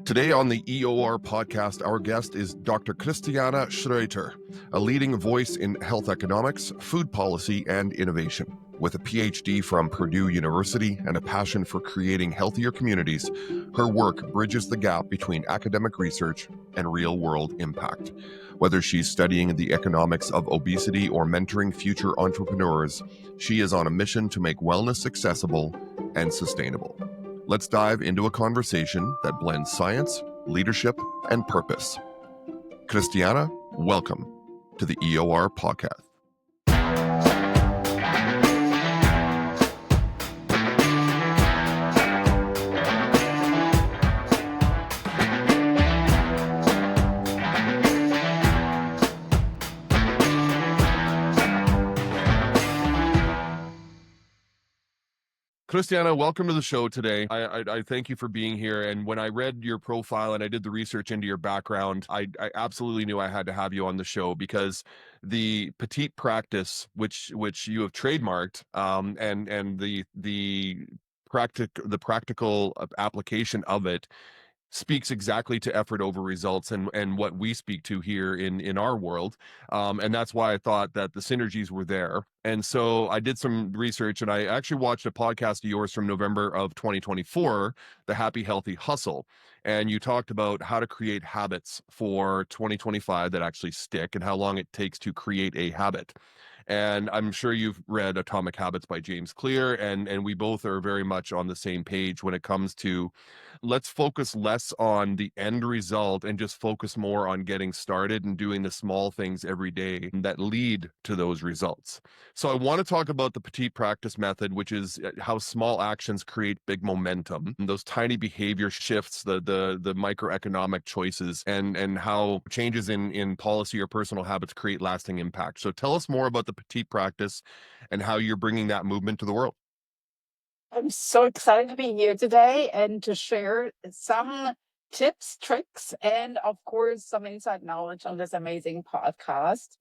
Today on the EOR podcast, our guest is Dr. Christiane Schroeter, a leading voice in health economics, food policy, and innovation. With a PhD from Purdue University and a passion for creating healthier communities, her work bridges the gap between academic research and real-world impact. Whether she's studying the economics of obesity or mentoring future entrepreneurs, she is on a mission to make wellness accessible and sustainable. Let's dive into a conversation that blends science, leadership, and purpose. Christiane, welcome to the EOR podcast. Christiane, welcome to the show today. I thank you for being here. And when I read your profile and I did the research into your background, I absolutely knew I had to have you on the show because the Petite Practice, which you have trademarked, and the practical application of it speaks exactly to effort over results and what we speak to here in our world. And that's why I thought that the synergies were there. And so I did some research and I actually watched a podcast of yours from November of 2024, The Happy Healthy Hustle. And you talked about how to create habits for 2025 that actually stick and how long it takes to create a habit. And I'm sure you've read Atomic Habits by James Clear, and we both are very much on the same page when it comes to let's focus less on the end result and just focus more on getting started and doing the small things every day that lead to those results. So I want to talk about the Petite Practice method, which is how small actions create big momentum, and those tiny behavior shifts, the microeconomic choices, and how changes in policy or personal habits create lasting impact. So tell us more about the Petite Practice and how you're bringing that movement to the world. I'm so excited to be here today and to share some tips, tricks, and of course, some inside knowledge on this amazing podcast.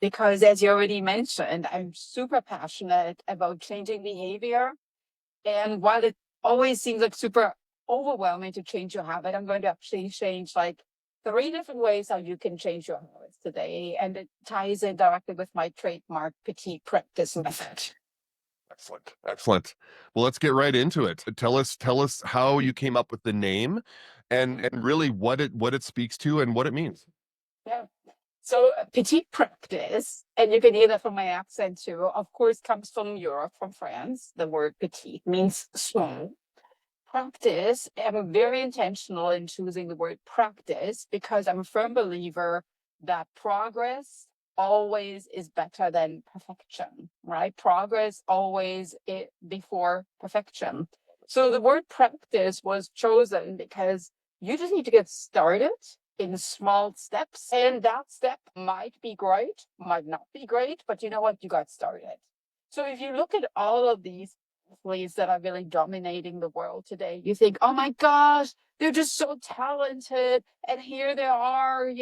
Because as you already mentioned, I'm super passionate about changing behavior. And while it always seems like super overwhelming to change your habit, I'm going to actually change like 3 different ways how you can change your habits today. And it ties in directly with my trademark Petite Practice method. Excellent. Well, let's get right into it. Tell us how you came up with the name and really what it speaks to and what it means. Yeah. So Petite Practice, and you can hear that from my accent too, of course, comes from Europe, from France. The word petite means small. Practice, I'm very intentional in choosing the word practice because I'm a firm believer that progress always is better than perfection, right? Progress always before perfection. So the word practice was chosen because you just need to get started in small steps. And that step might be great, might not be great, but you know what? You got started. So if you look at all of these athletes that are really dominating the world today, you think, oh my gosh, they're just so talented. And here they are,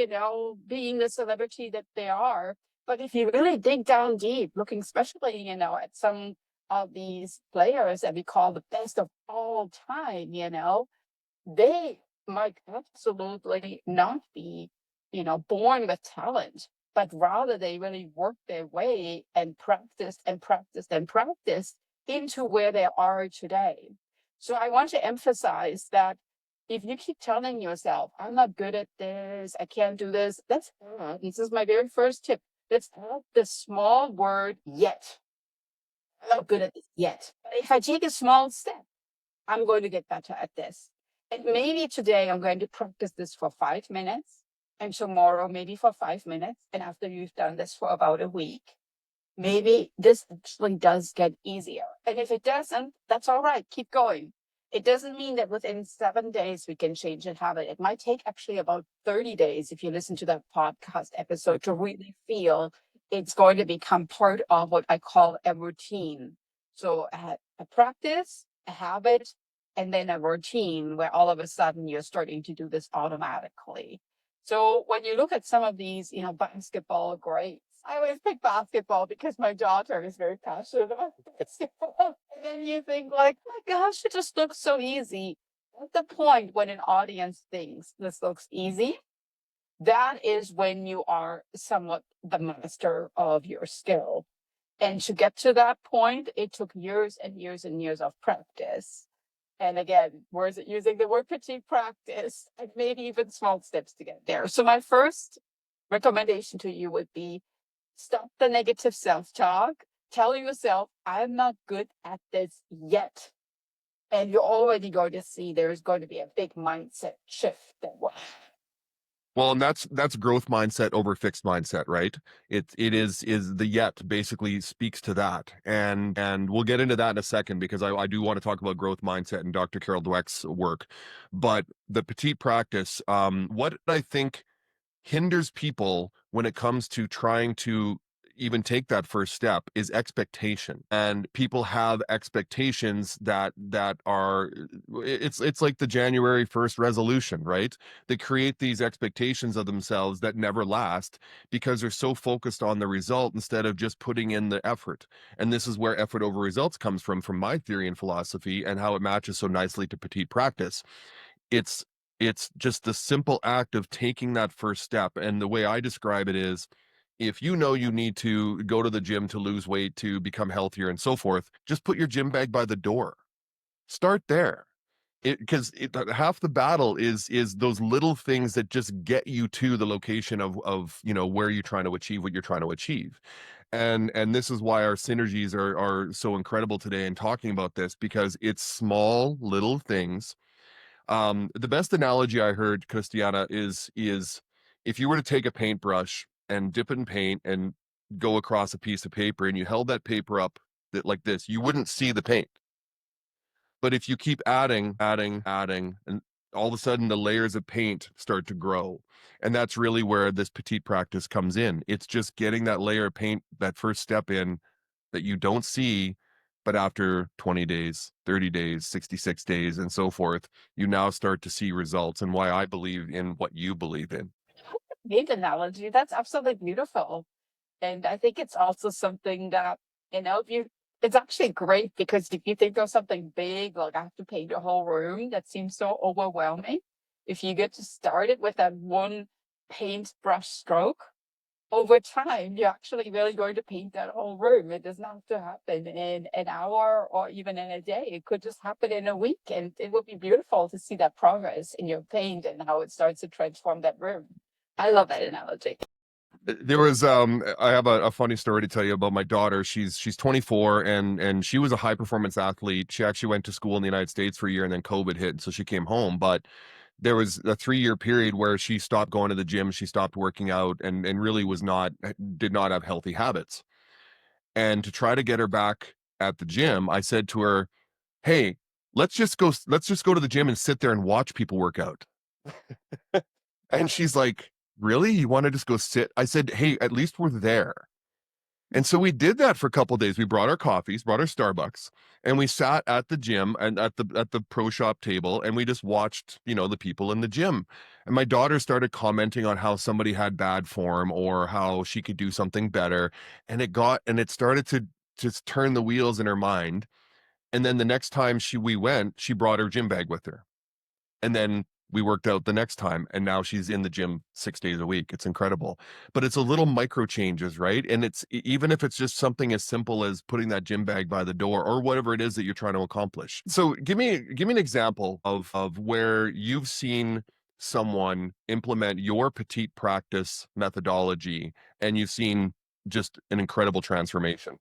being the celebrity that they are. But if you really dig down deep, looking especially, at some of these players that we call the best of all time, they might absolutely not be, born with talent, but rather they really work their way and practiced and practiced and practiced into where they are today. So I want to emphasize that if you keep telling yourself, I'm not good at this, I can't do this, that's hard. This is my very first tip. Let's add the small word yet. I'm not good at this yet. But if I take a small step, I'm going to get better at this. And maybe today I'm going to practice this for 5 minutes, and tomorrow maybe for 5 minutes. And after you've done this for about a week, maybe this actually does get easier. And if it doesn't, that's all right. Keep going. It doesn't mean that within 7 days we can change a habit. It might take actually about 30 days if you listen to that podcast episode to really feel it's going to become part of what I call a routine. So a practice, a habit, and then a routine where all of a sudden you're starting to do this automatically. So when you look at some of these, basketball greats, I always pick basketball because my daughter is very passionate about basketball. And then you think like, oh my gosh, it just looks so easy. At the point when an audience thinks this looks easy, that is when you are somewhat the master of your skill. And to get to that point, it took years and years and years of practice. And again, where's it using the word petite practice and maybe even small steps to get there. So my first recommendation to you would be stop the negative self-talk. Tell yourself, I'm not good at this yet. And you're already going to see there's going to be a big mindset shift that will. Well, and that's growth mindset over fixed mindset, right? It is the yet basically speaks to that. And we'll get into that in a second because I do want to talk about growth mindset and Dr. Carol Dweck's work. But the petite practice, what I think hinders people when it comes to trying to even take that first step is expectation. And people have expectations that are it's like the January 1st resolution, right? They create these expectations of themselves that never last because they're so focused on the result instead of just putting in the effort. And this is where effort over results comes from my theory and philosophy, and how it matches so nicely to petite practice. It's just the simple act of taking that first step. And the way I describe it is, if you know you need to go to the gym to lose weight, to become healthier and so forth, just put your gym bag by the door. Start there. Because half the battle is those little things that just get you to the location of where you're trying to achieve what you're trying to achieve. And this is why our synergies are so incredible today in talking about this, because it's small little things. The best analogy I heard, Christiana, is if you were to take a paintbrush and dip it in paint and go across a piece of paper and you held that paper up like this, you wouldn't see the paint. But if you keep adding, adding, adding, and all of a sudden the layers of paint start to grow. And that's really where this petite practice comes in. It's just getting that layer of paint, that first step in, that you don't see, but after 20 days, 30 days, 66 days, and so forth, you now start to see results, and why I believe in what you believe in. Neat analogy. That's absolutely beautiful. And I think it's also something that, if you, it's actually great because if you think of something big, like I have to paint a whole room, that seems so overwhelming. If you get to start it with that one paintbrush stroke, over time, you're actually really going to paint that whole room. It doesn't have to happen in an hour or even in a day. It could just happen in a week. And it would be beautiful to see that progress in your paint and how it starts to transform that room. I love that analogy. There was I have a funny story to tell you about my daughter. She's 24, and she was a high performance athlete. She actually went to school in the United States for a year, and then COVID hit, so she came home. But there was a 3-year period where she stopped going to the gym, she stopped working out, and really did not have healthy habits. And to try to get her back at the gym, I said to her, "Hey, let's just go to the gym and sit there and watch people work out." And she's like, "Really? You want to just go sit?" I said, "Hey, at least we're there." And so we did that for a couple of days. We brought our coffees, brought our Starbucks, and we sat at the gym and at the pro shop table, and we just watched, the people in the gym. And my daughter started commenting on how somebody had bad form or how she could do something better, and it started to just turn the wheels in her mind. And then the next time we went, she brought her gym bag with her. And then we worked out the next time, and now she's in the gym 6 days a week. It's incredible. But it's a little micro changes, right? And even if it's just something as simple as putting that gym bag by the door or whatever it is that you're trying to accomplish. So give me an example of where you've seen someone implement your petite practice methodology and you've seen just an incredible transformation.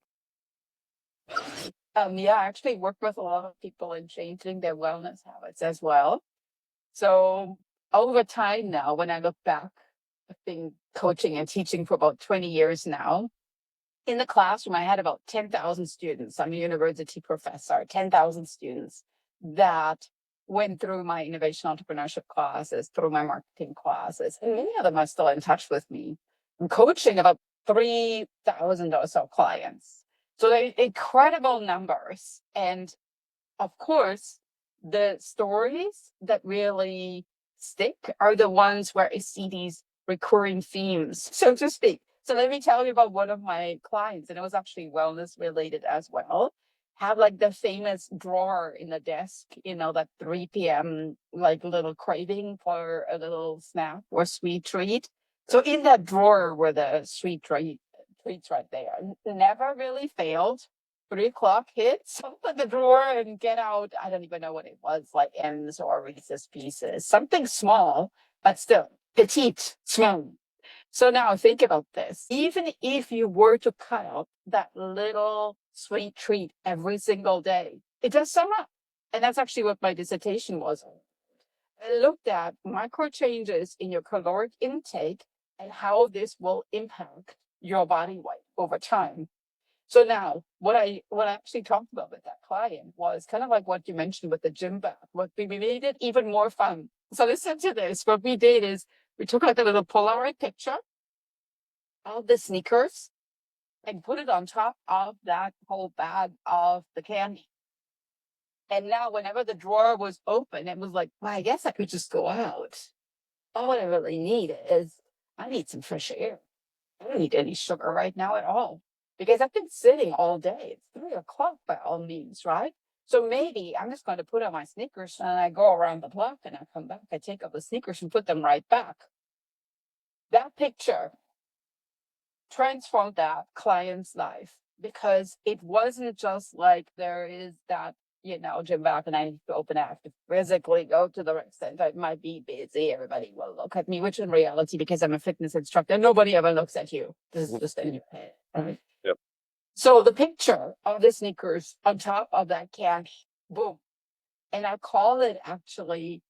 Yeah, I actually work with a lot of people in changing their wellness habits as well. So over time now, when I look back, I've been coaching and teaching for about 20 years now. In the classroom, I had about 10,000 students. I'm a university professor, 10,000 students that went through my innovation entrepreneurship classes, through my marketing classes, and many of them are still in touch with me. I'm coaching about 3,000 or so clients. So they're incredible numbers. And of course, the stories that really stick are the ones where I see these recurring themes, so to speak. So let me tell you about one of my clients, and it was actually wellness related as well. have like the famous drawer in the desk, that 3 p.m. like little craving for a little snack or sweet treat. So in that drawer were the treats right there. Never really failed. 3 o'clock hits, open the drawer and get out. I don't even know what it was, like M's or Reese's Pieces, something small, but still petite, small. So now think about this. Even if you were to cut out that little sweet treat every single day, it does sum up. And that's actually what my dissertation was. I looked at micro changes in your caloric intake and how this will impact your body weight over time. So now what I actually talked about with that client was kind of like what you mentioned with the gym bag. What we made it even more fun. So listen to this. What we did is we took like a little Polaroid picture of the sneakers and put it on top of that whole bag of the candy. And now whenever the drawer was open, it was like, well, I guess I could just go out. All I really need is I need some fresh air. I don't need any sugar right now at all because I've been sitting all day. It's 3 o'clock by all means, right? So maybe I'm just going to put on my sneakers and I go around the block and I come back. I take off the sneakers and put them right back. That picture transformed that client's life because it wasn't just like there is that, gym back and I need to open it. I have to physically go to the rec center. It might be busy. Everybody will look at me, which in reality, because I'm a fitness instructor, nobody ever looks at you. This is just in your head, right? Yep. So the picture of the sneakers on top of that candy, boom. And I call it actually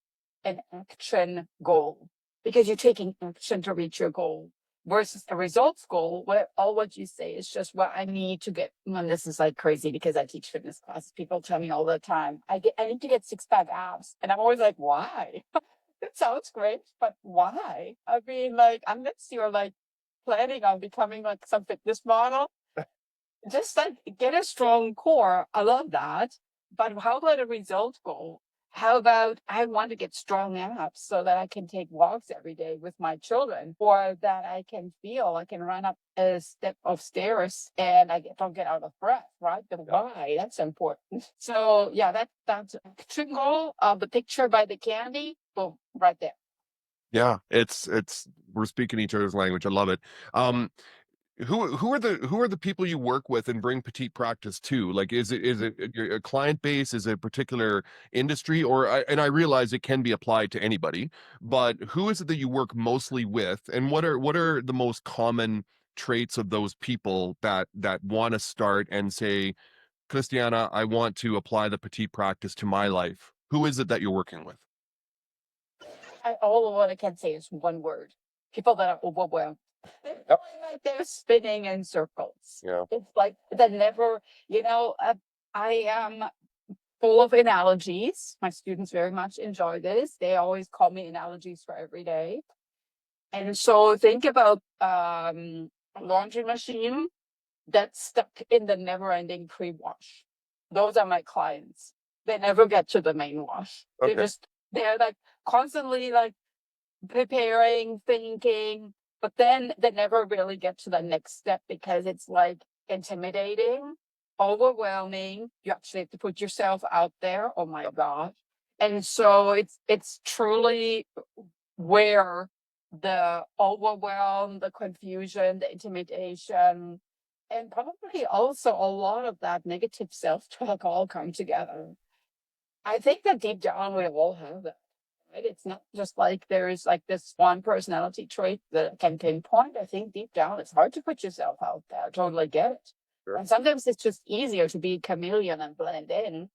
an action goal because you're taking action to reach your goal versus a results goal where all what you say is just what I need to get. And this is like crazy because I teach fitness classes. People tell me all the time, I need to get 6-pack abs. And I'm always like, why? It sounds great, but why? I mean, like, unless you're like planning on becoming like some fitness model, just like get a strong core. I love that. But how about a result goal? How about I want to get strong abs so that I can take walks every day with my children, or that I can run up a step of stairs and don't get out of breath, right? The why, that's important. So yeah, that's action goal of the picture by the candy. Boom, right there. Yeah, it's we're speaking each other's language. I love it. Who are the people you work with and bring Petite Practice to? Like, is it a client base? Is it a particular industry? And I realize it can be applied to anybody, but who is it that you work mostly with? And what are the most common traits of those people that want to start and say, Christiana, I want to apply the Petite Practice to my life? Who is it that you're working with? All what I can say is one word. People that are overwhelmed. They're feeling like they're spinning in circles. Yeah. It's like that never, I am full of analogies. My students very much enjoy this. They always call me analogies for every day. And so think about a laundry machine that's stuck in the never-ending pre-wash. Those are my clients. They never get to the main wash. Okay. They're like constantly like preparing, thinking, but then they never really get to the next step because it's like intimidating, overwhelming. You actually have to put yourself out there. Oh my God. And so it's truly where the overwhelm, the confusion, the intimidation, and probably also a lot of that negative self-talk all come together. I think that deep down we all have that. Right? It's not just like there is like this one personality trait that can pinpoint. I think deep down it's hard to put yourself out there. I totally get it. Sure. And sometimes it's just easier to be a chameleon and blend in.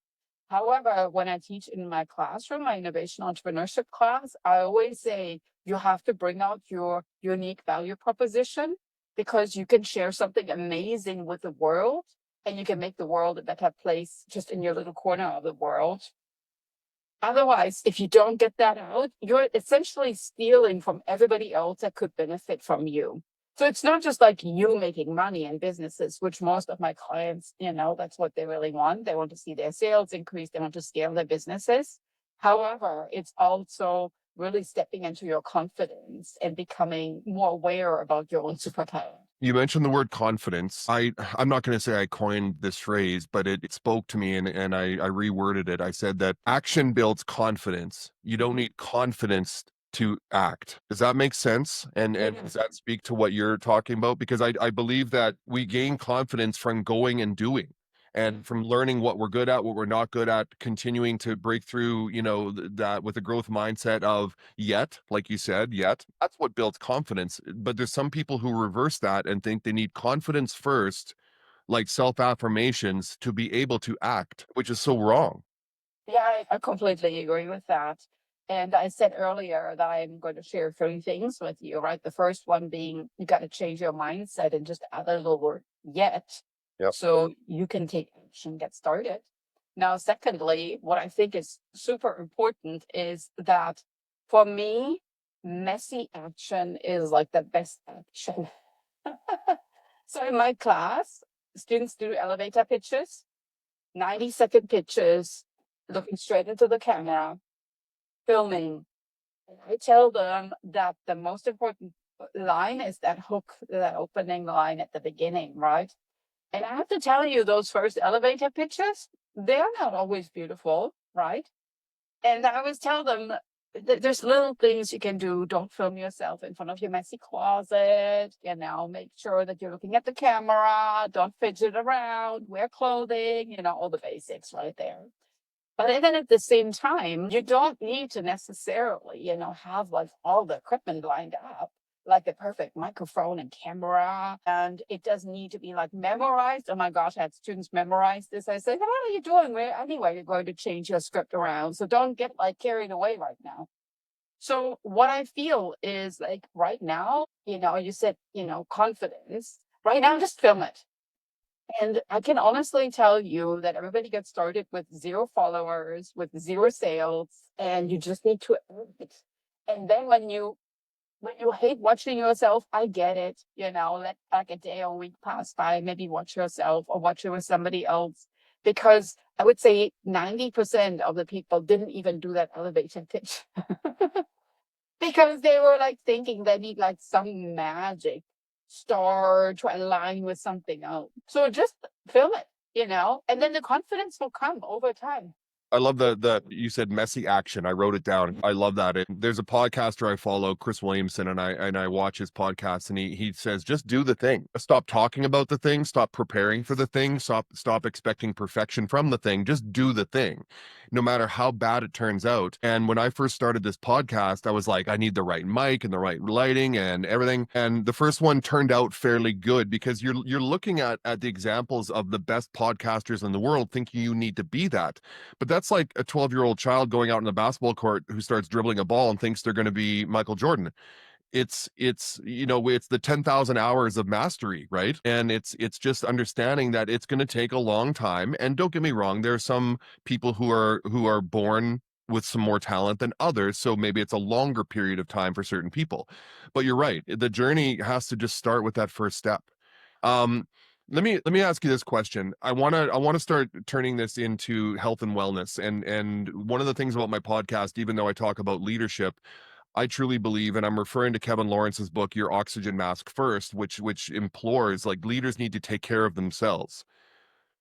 However, when I teach in my classroom, my innovation entrepreneurship class, I always say you have to bring out your unique value proposition because you can share something amazing with the world and you can make the world a better place just in your little corner of the world. Otherwise, if you don't get that out, you're essentially stealing from everybody else that could benefit from you. So it's not just like you making money in businesses, which most of my clients, that's what they really want. They want to see their sales increase. They want to scale their businesses. However, it's also really stepping into your confidence and becoming more aware about your own superpower. You mentioned the word confidence. I'm not going to say I coined this phrase, but it spoke to me, and I reworded it. I said that action builds confidence. You don't need confidence to act. Does that make sense? And does that speak to what you're talking about? Because I believe that we gain confidence from going and doing, and from learning what we're good at, what we're not good at, continuing to break through, that with a growth mindset of yet, like you said, yet. That's what builds confidence. But there's some people who reverse that and think they need confidence first, like self-affirmations, to be able to act, which is so wrong. Yeah, I completely agree with that. And I said earlier that I'm going to share three things with you, right? The first one being you got to change your mindset and just add a little word yet Yep. so you can take action, get started. Now, secondly, what I think is super important is that for me, messy action is like the best action. So in my class, students do elevator pitches, 90-second pitches, looking straight into the camera, filming. And I tell them that the most important line is that hook, that opening line at the beginning, right? And I have to tell you, those first elevator pitches, they're not always beautiful, right? And I always tell them that there's little things you can do. Don't film yourself in front of your messy closet. Make sure that you're looking at the camera. Don't fidget around. Wear clothing. All the basics right there. But then at the same time, you don't need to necessarily, have like all the equipment lined up, like the perfect microphone and camera. And it doesn't need to be like memorized. Oh my gosh, I had students memorize this. I said, what are you doing? Anyway, you're going to change your script around. So don't get like carried away right now. So what I feel is like right now, you said, confidence. Right now, just film it. And I can honestly tell you that everybody gets started with 0 followers, with 0 sales, and you just need to act. And then when you hate watching yourself, I get it. Let like a day or week pass by, maybe watch yourself or watch it with somebody else. Because I would say 90% of the people didn't even do that elevation pitch. Because they were like thinking they need like some magic star to align with something else. So just film it, and then the confidence will come over time. I love the you said messy action. I wrote it down. I love that. There's a podcaster I follow, Chris Williamson, and I watch his podcast, and he says just do the thing. Stop talking about the thing, stop preparing for the thing, stop expecting perfection from the thing. Just do the thing, no matter how bad it turns out. And when I first started this podcast, I was like, I need the right mic and the right lighting and everything. And the first one turned out fairly good because you're looking at the examples of the best podcasters in the world, thinking you need to be that. But that's like a 12-year-old child going out in the basketball court who starts dribbling a ball and thinks they're going to be Michael Jordan. It's the 10,000 hours of mastery, right? And it's just understanding that it's going to take a long time. And don't get me wrong, there are some people who are born with some more talent than others, so maybe it's a longer period of time for certain people. But you're right, the journey has to just start with that first step. Um, let me ask you this question. I want to start turning this into health and wellness. And one of the things about my podcast, even though I talk about leadership, I truly believe, and I'm referring to Kevin Lawrence's book, Your Oxygen Mask First, which implores like leaders need to take care of themselves.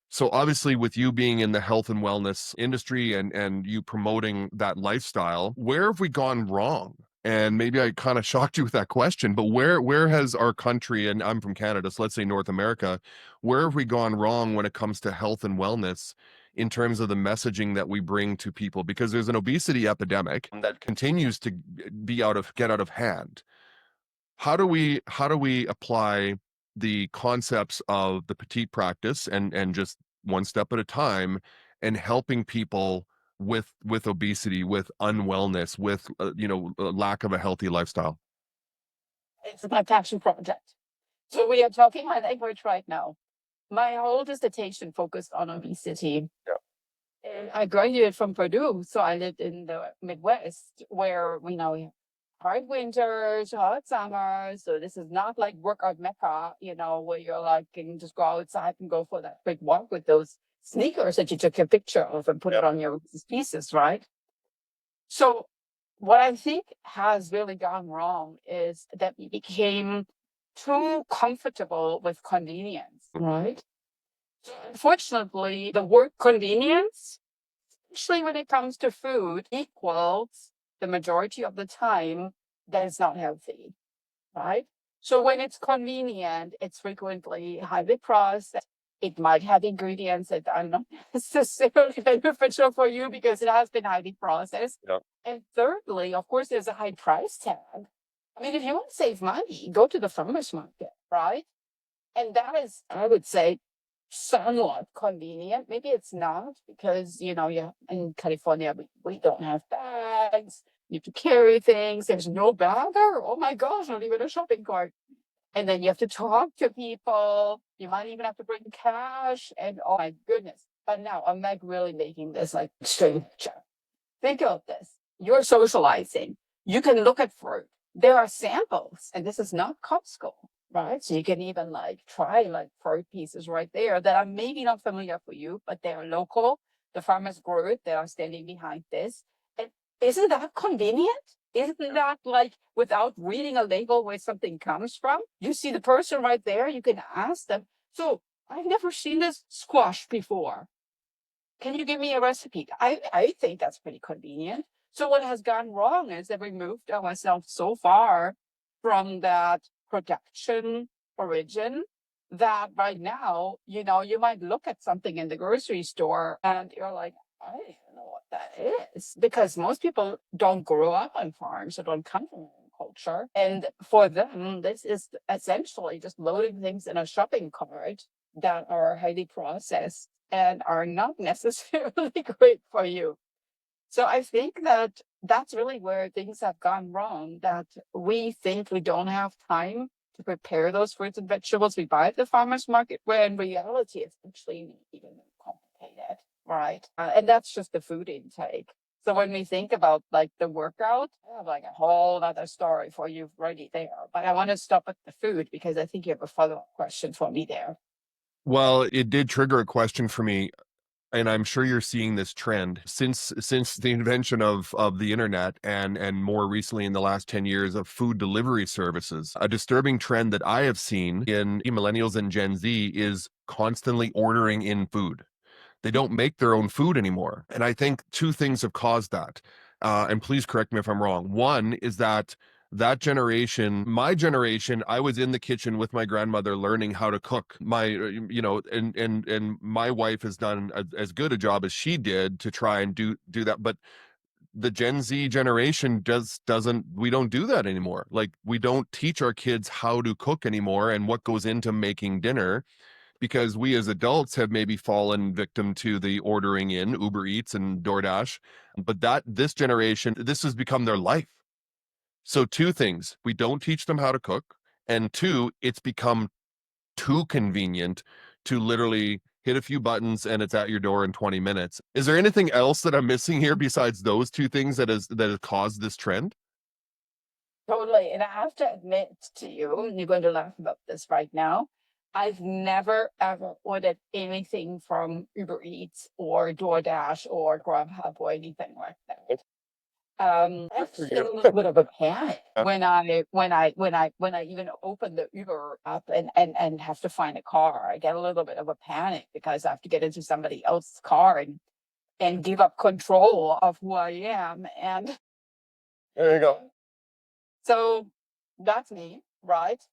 So obviously, with you being in the health and wellness industry and you promoting that lifestyle, where have we gone wrong? And maybe I kind of shocked you with that question, but where has our country, and I'm from Canada, so let's say North America, where have we gone wrong when it comes to health and wellness in terms of the messaging that we bring to people? Because there's an obesity epidemic that continues to get out of hand. How do we apply the concepts of the petite practice and just one step at a time, and helping people with obesity, with unwellness, with a lack of a healthy lifestyle? It's my passion project. So we are talking my language right now. My whole dissertation focused on obesity. And I graduated from Purdue, so I lived in the Midwest where we know we have hard winters, hot summers. So this is not like workout mecca, where you're like can just go outside and go for that quick walk with those sneakers that you took a picture of and put it on your pieces, right? So what I think has really gone wrong is that we became too comfortable with convenience, right? So unfortunately, the word convenience, especially when it comes to food, equals the majority of the time that it's not healthy, right? So when it's convenient, it's frequently highly processed. It might have ingredients that are not necessarily beneficial for you because it has been highly processed. Yeah. And thirdly, of course, there's a high price tag. I mean, if you want to save money, go to the farmer's market, right? And that is, I would say, somewhat convenient. Maybe it's not because, yeah, in California, we don't have bags. You have to carry things. There's no bagger. Oh my gosh, not even a shopping cart. And then you have to talk to people. You might even have to bring cash. And oh my goodness. But now I'm like really making this like straight. Think of this. You're socializing. You can look at fruit. There are samples, and this is not Costco, right? So you can even like try like fruit pieces right there that are maybe not familiar for you, but they are local. The farmers grow it. They are standing behind this. And isn't that convenient? Isn't that like without reading a label where something comes from? You see the person right there. You can ask them. So I've never seen this squash before. Can you give me a recipe? I think that's pretty convenient. So what has gone wrong is that we moved ourselves so far from that production origin that right now, you might look at something in the grocery store and you're like, I don't even know what that is. Because most people don't grow up on farms or don't come from agriculture. And for them, this is essentially just loading things in a shopping cart that are highly processed and are not necessarily great for you. So I think that that's really where things have gone wrong, that we think we don't have time to prepare those fruits and vegetables we buy at the farmer's market, where in reality it's actually even more complicated, right? And that's just the food intake. So when we think about like the workout, I have like a whole other story for you already there. But I want to stop at the food because I think you have a follow-up question for me there. Well, it did trigger a question for me, and I'm sure you're seeing this trend since the invention of the internet and more recently in the last 10 years of food delivery services. A disturbing trend that I have seen in millennials and Gen Z is constantly ordering in food. They don't make their own food anymore. And I think two things have caused that. And please correct me if I'm wrong. One is that generation, my generation, I was in the kitchen with my grandmother learning how to cook. And my wife has done as good a job as she did to try and do that. But the Gen Z generation doesn't we don't do that anymore. Like, we don't teach our kids how to cook anymore and what goes into making dinner, because we as adults have maybe fallen victim to the ordering in Uber Eats and DoorDash. But this generation, this has become their life. So two things: we don't teach them how to cook, and two, it's become too convenient to literally hit a few buttons and it's at your door in 20 minutes. Is there anything else that I'm missing here besides those two things that has caused this trend? Totally. And I have to admit to you, and you're going to laugh about this right now. I've never ever ordered anything from Uber Eats or DoorDash or Grubhub or anything like that. I Good for actually get you. a little bit of a panic when I even open the Uber app and have to find a car. I get a little bit of a panic because I have to get into somebody else's car and give up control of who I am. And There you go. so that's me, right?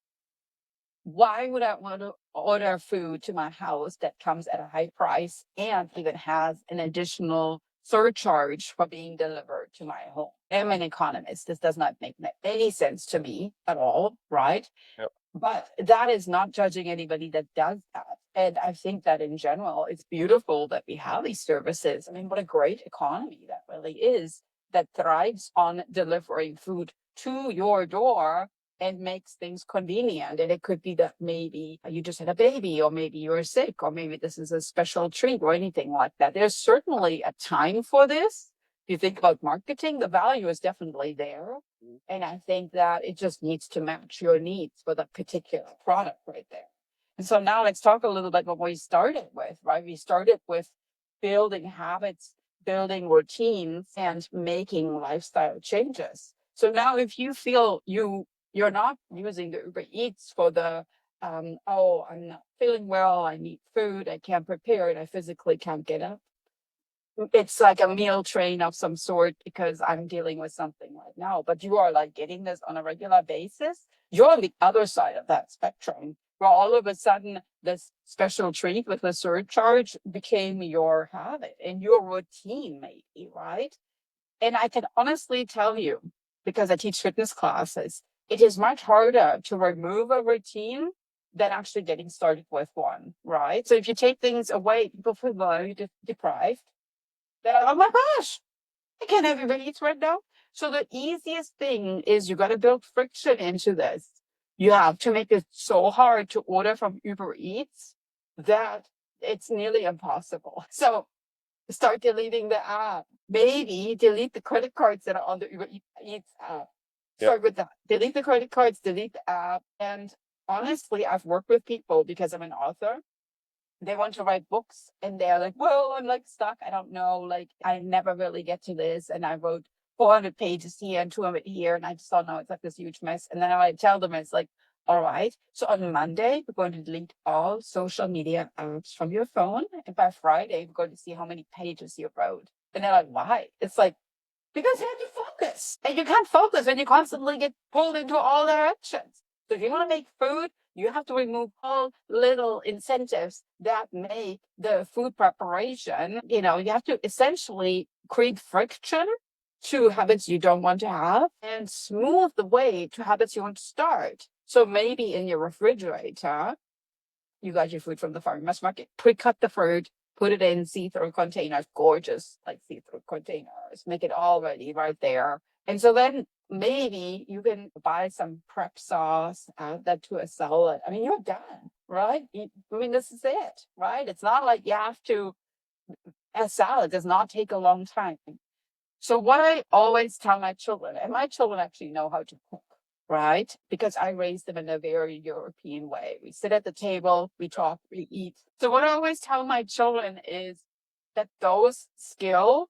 Why would I want to order food to my house that comes at a high price and even has an additional surcharge for being delivered to my home? I'm an economist. This does not make any sense to me at all, right? Yep. But that is not judging anybody that does that. And I think that in general, it's beautiful that we have these services. I mean, what a great economy that really is, that thrives on delivering food to your door and makes things convenient. And it could be that maybe you just had a baby, or maybe you're sick, or maybe this is a special treat or anything like that. There's certainly a time for this. If you think about marketing, the value is definitely there. And I think that it just needs to match your needs for the particular product right there. And so now let's talk a little bit about what we started with, right? We started with building habits, building routines, and making lifestyle changes. So now if you feel you You're not using the Uber Eats for the, oh, I'm not feeling well, I need food, I can't prepare it, I physically can't get up. It's like a meal train of some sort because I'm dealing with something right now. But you are like getting this on a regular basis. You're on the other side of that spectrum, where all of a sudden this special treat with a surcharge became your habit and your routine, maybe, right? And I can honestly tell you, because I teach fitness classes, it is much harder to remove a routine than actually getting started with one, right? So if you take things away, people feel very deprived. They're like, oh my gosh, I can't have Uber Eats right now. So the easiest thing is you got to build friction into this. You have to make it so hard to order from Uber Eats that it's nearly impossible. So start deleting the app. Maybe delete the credit cards that are on the Uber Eats app. Start with that. Delete the credit cards, delete the app. And honestly, I've worked with people because I'm an author. They want to write books and they're like, well, I'm like stuck. I don't know. Like, I never really get to this. And I wrote 400 pages here and 200 here. And I just don't know. It's like this huge mess. And then I tell them, it's like, all right. So on Monday, we're going to delete all social media apps from your phone. And by Friday, we're going to see how many pages you wrote. And they're like, why? It's like, because you have to focus. And you can't focus when you constantly get pulled into all directions. So if you want to make food, you have to remove all little incentives that make the food preparation. You know, you have to essentially create friction to habits you don't want to have and smooth the way to habits you want to start. So maybe in your refrigerator, you got your food from the farmer's market, pre-cut the fruit, put it in see-through containers, gorgeous, like see-through containers, make it all ready right there. And so then maybe you can buy some prep sauce, add that to a salad. I mean, you're done, right? I mean, this is it, right? It's not like you have to, a salad does not take a long time. So what I always tell my children, and my children actually know how to cook, right? Because I raised them in a very European way. We sit at the table, we talk, we eat. So what I always tell my children is that those skills,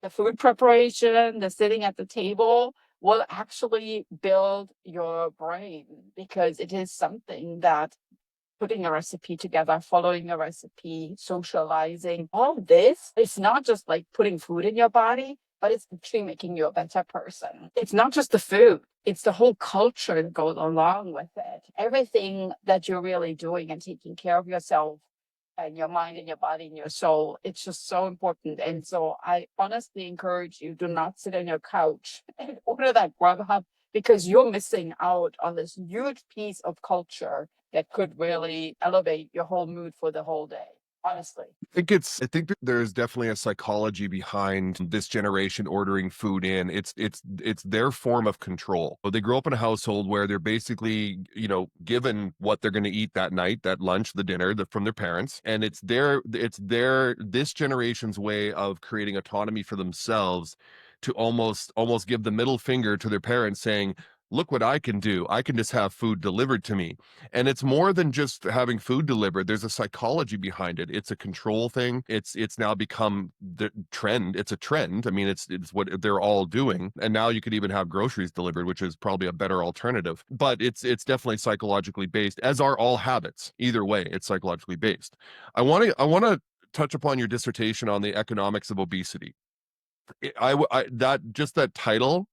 the food preparation, the sitting at the table, will actually build your brain because it is something that putting a recipe together, following a recipe, socializing, all this, it's not just like putting food in your body, but it's actually making you a better person. It's not just the food, it's the whole culture that goes along with it. Everything that you're really doing and taking care of yourself and your mind and your body and your soul, it's just so important. And so I honestly encourage you, do not sit on your couch and order that Grubhub because you're missing out on this huge piece of culture that could really elevate your whole mood for the whole day, honestly. I think that there's definitely a psychology behind this generation ordering food in. It's their form of control. So they grow up in a household where they're basically, given what they're going to eat that night, that lunch, the dinner, from their parents, and it's their this generation's way of creating autonomy for themselves to almost give the middle finger to their parents saying, look what I can do. I can just have food delivered to me. And it's more than just having food delivered. There's a psychology behind it. It's a control thing. It's now become the trend. It's a trend. I mean, it's what they're all doing. And now you could even have groceries delivered, which is probably a better alternative. But it's definitely psychologically based, as are all habits. Either way, it's psychologically based. I want to touch upon your dissertation on the economics of obesity. That title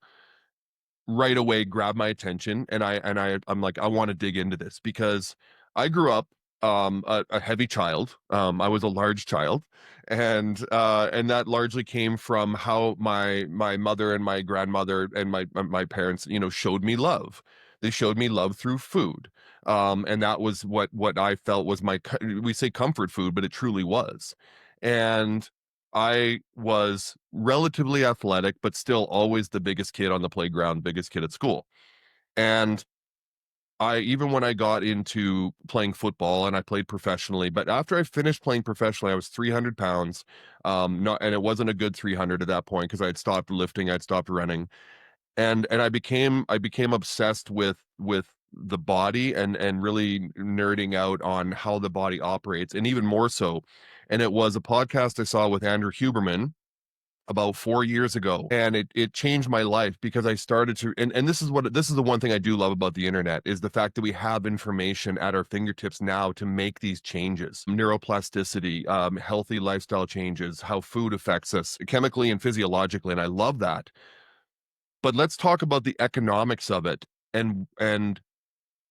right away grabbed my attention, and I'm like, I want to dig into this because I grew up a heavy child. I was a large child, and that largely came from how my mother and my grandmother and my parents, showed me love. They showed me love through food. And that was what I felt was we say comfort food, but it truly was. And I was relatively athletic, but still always the biggest kid on the playground, biggest kid at school. And even when I got into playing football and I played professionally, but after I finished playing professionally, I was 300 pounds. And it wasn't a good 300 at that point because I had stopped lifting, I'd stopped running. And I became obsessed with the body and really nerding out on how the body operates, and even more so. And it was a podcast I saw with Andrew Huberman, about 4 years ago, and it changed my life because I started to, and this is the one thing I do love about the internet, is the fact that we have information at our fingertips now to make these changes. Neuroplasticity, healthy lifestyle changes, how food affects us chemically and physiologically, and I love that. But let's talk about the economics of it, and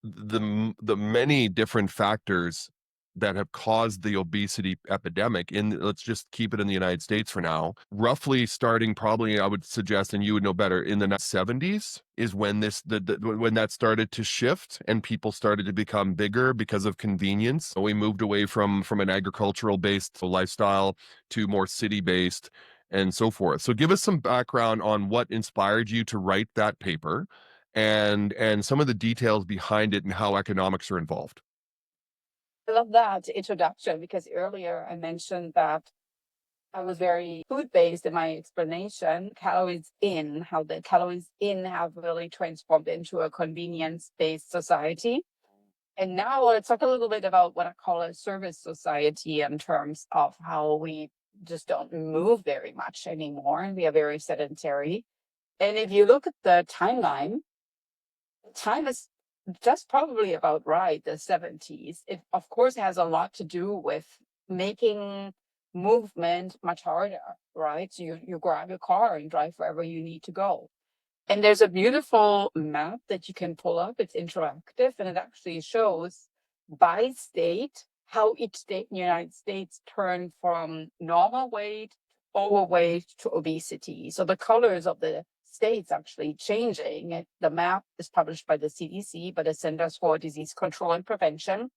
the many different factors that have caused the obesity epidemic in, let's just keep it in the United States for now, roughly starting, probably I would suggest, and you would know better, in the 70s is when when that started to shift and people started to become bigger because of convenience. We moved away from an agricultural based lifestyle to more city based and so forth. So give us some background on what inspired you to write that paper, and some of the details behind it and how economics are involved. I love that introduction because earlier I mentioned that I was very food-based in my explanation, calories in, how the calories in have really transformed into a convenience-based society. And now let's talk a little bit about what I call a service society in terms of how we just don't move very much anymore and we are very sedentary. And if you look at the timeline, time is just probably about right, the 70s. It, of course, has a lot to do with making movement much harder, right? So you grab your car and drive wherever you need to go. And there's a beautiful map that you can pull up. It's interactive and it actually shows by state how each state in the United States turned from normal weight, overweight to obesity. So the colors of the states actually changing. The map is published by the CDC, by the Centers for Disease Control and Prevention,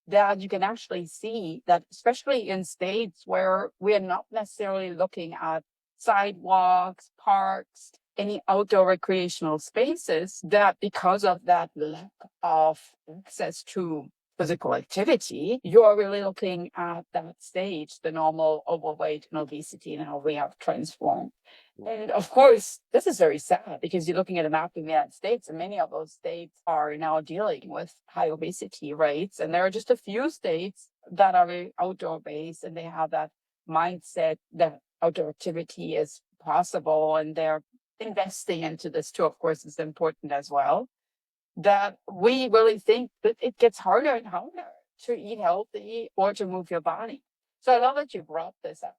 that you can actually see that, especially in states where we're not necessarily looking at sidewalks, parks, any outdoor recreational spaces, that because of that lack of access to physical activity, you're really looking at that stage, the normal overweight and obesity, and how we have transformed. And of course, this is very sad because you're looking at a map of the United States, and many of those states are now dealing with high obesity rates. And there are just a few states that are very outdoor based and they have that mindset that outdoor activity is possible, and they're investing into this too. Of course, it's important as well that we really think that it gets harder and harder to eat healthy or to move your body. So I love that you brought this up.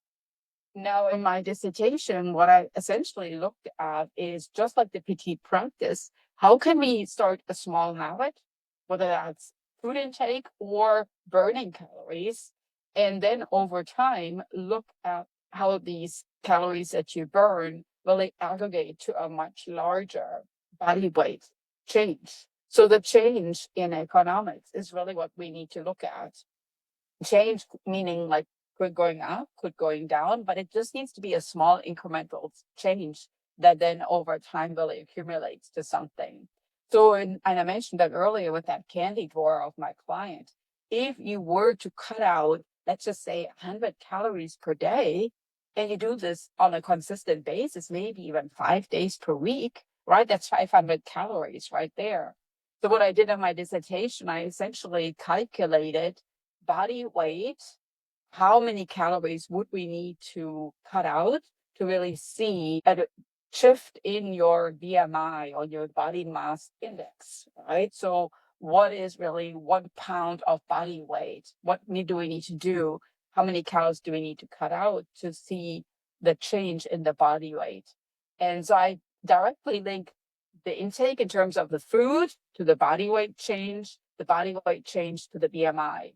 Now, in my dissertation, what I essentially looked at is just like the Petite Practice, how can we start a small habit, whether that's food intake or burning calories, and then over time, look at how these calories that you burn really aggregate to a much larger body weight change. So the change in economics is really what we need to look at. Change meaning like could going up, could going down, but it just needs to be a small incremental change that then over time really accumulates to something. So, and I mentioned that earlier with that candy drawer of my client, if you were to cut out, let's just say 100 calories per day, and you do this on a consistent basis, maybe even 5 days per week, right? That's 500 calories right there. So what I did in my dissertation, I essentially calculated body weight, how many calories would we need to cut out to really see a shift in your BMI or your body mass index, right? So what is really 1 pound of body weight? What do we need to do? How many calories do we need to cut out to see the change in the body weight? And so I directly link the intake in terms of the food to the body weight change, the body weight change to the BMI.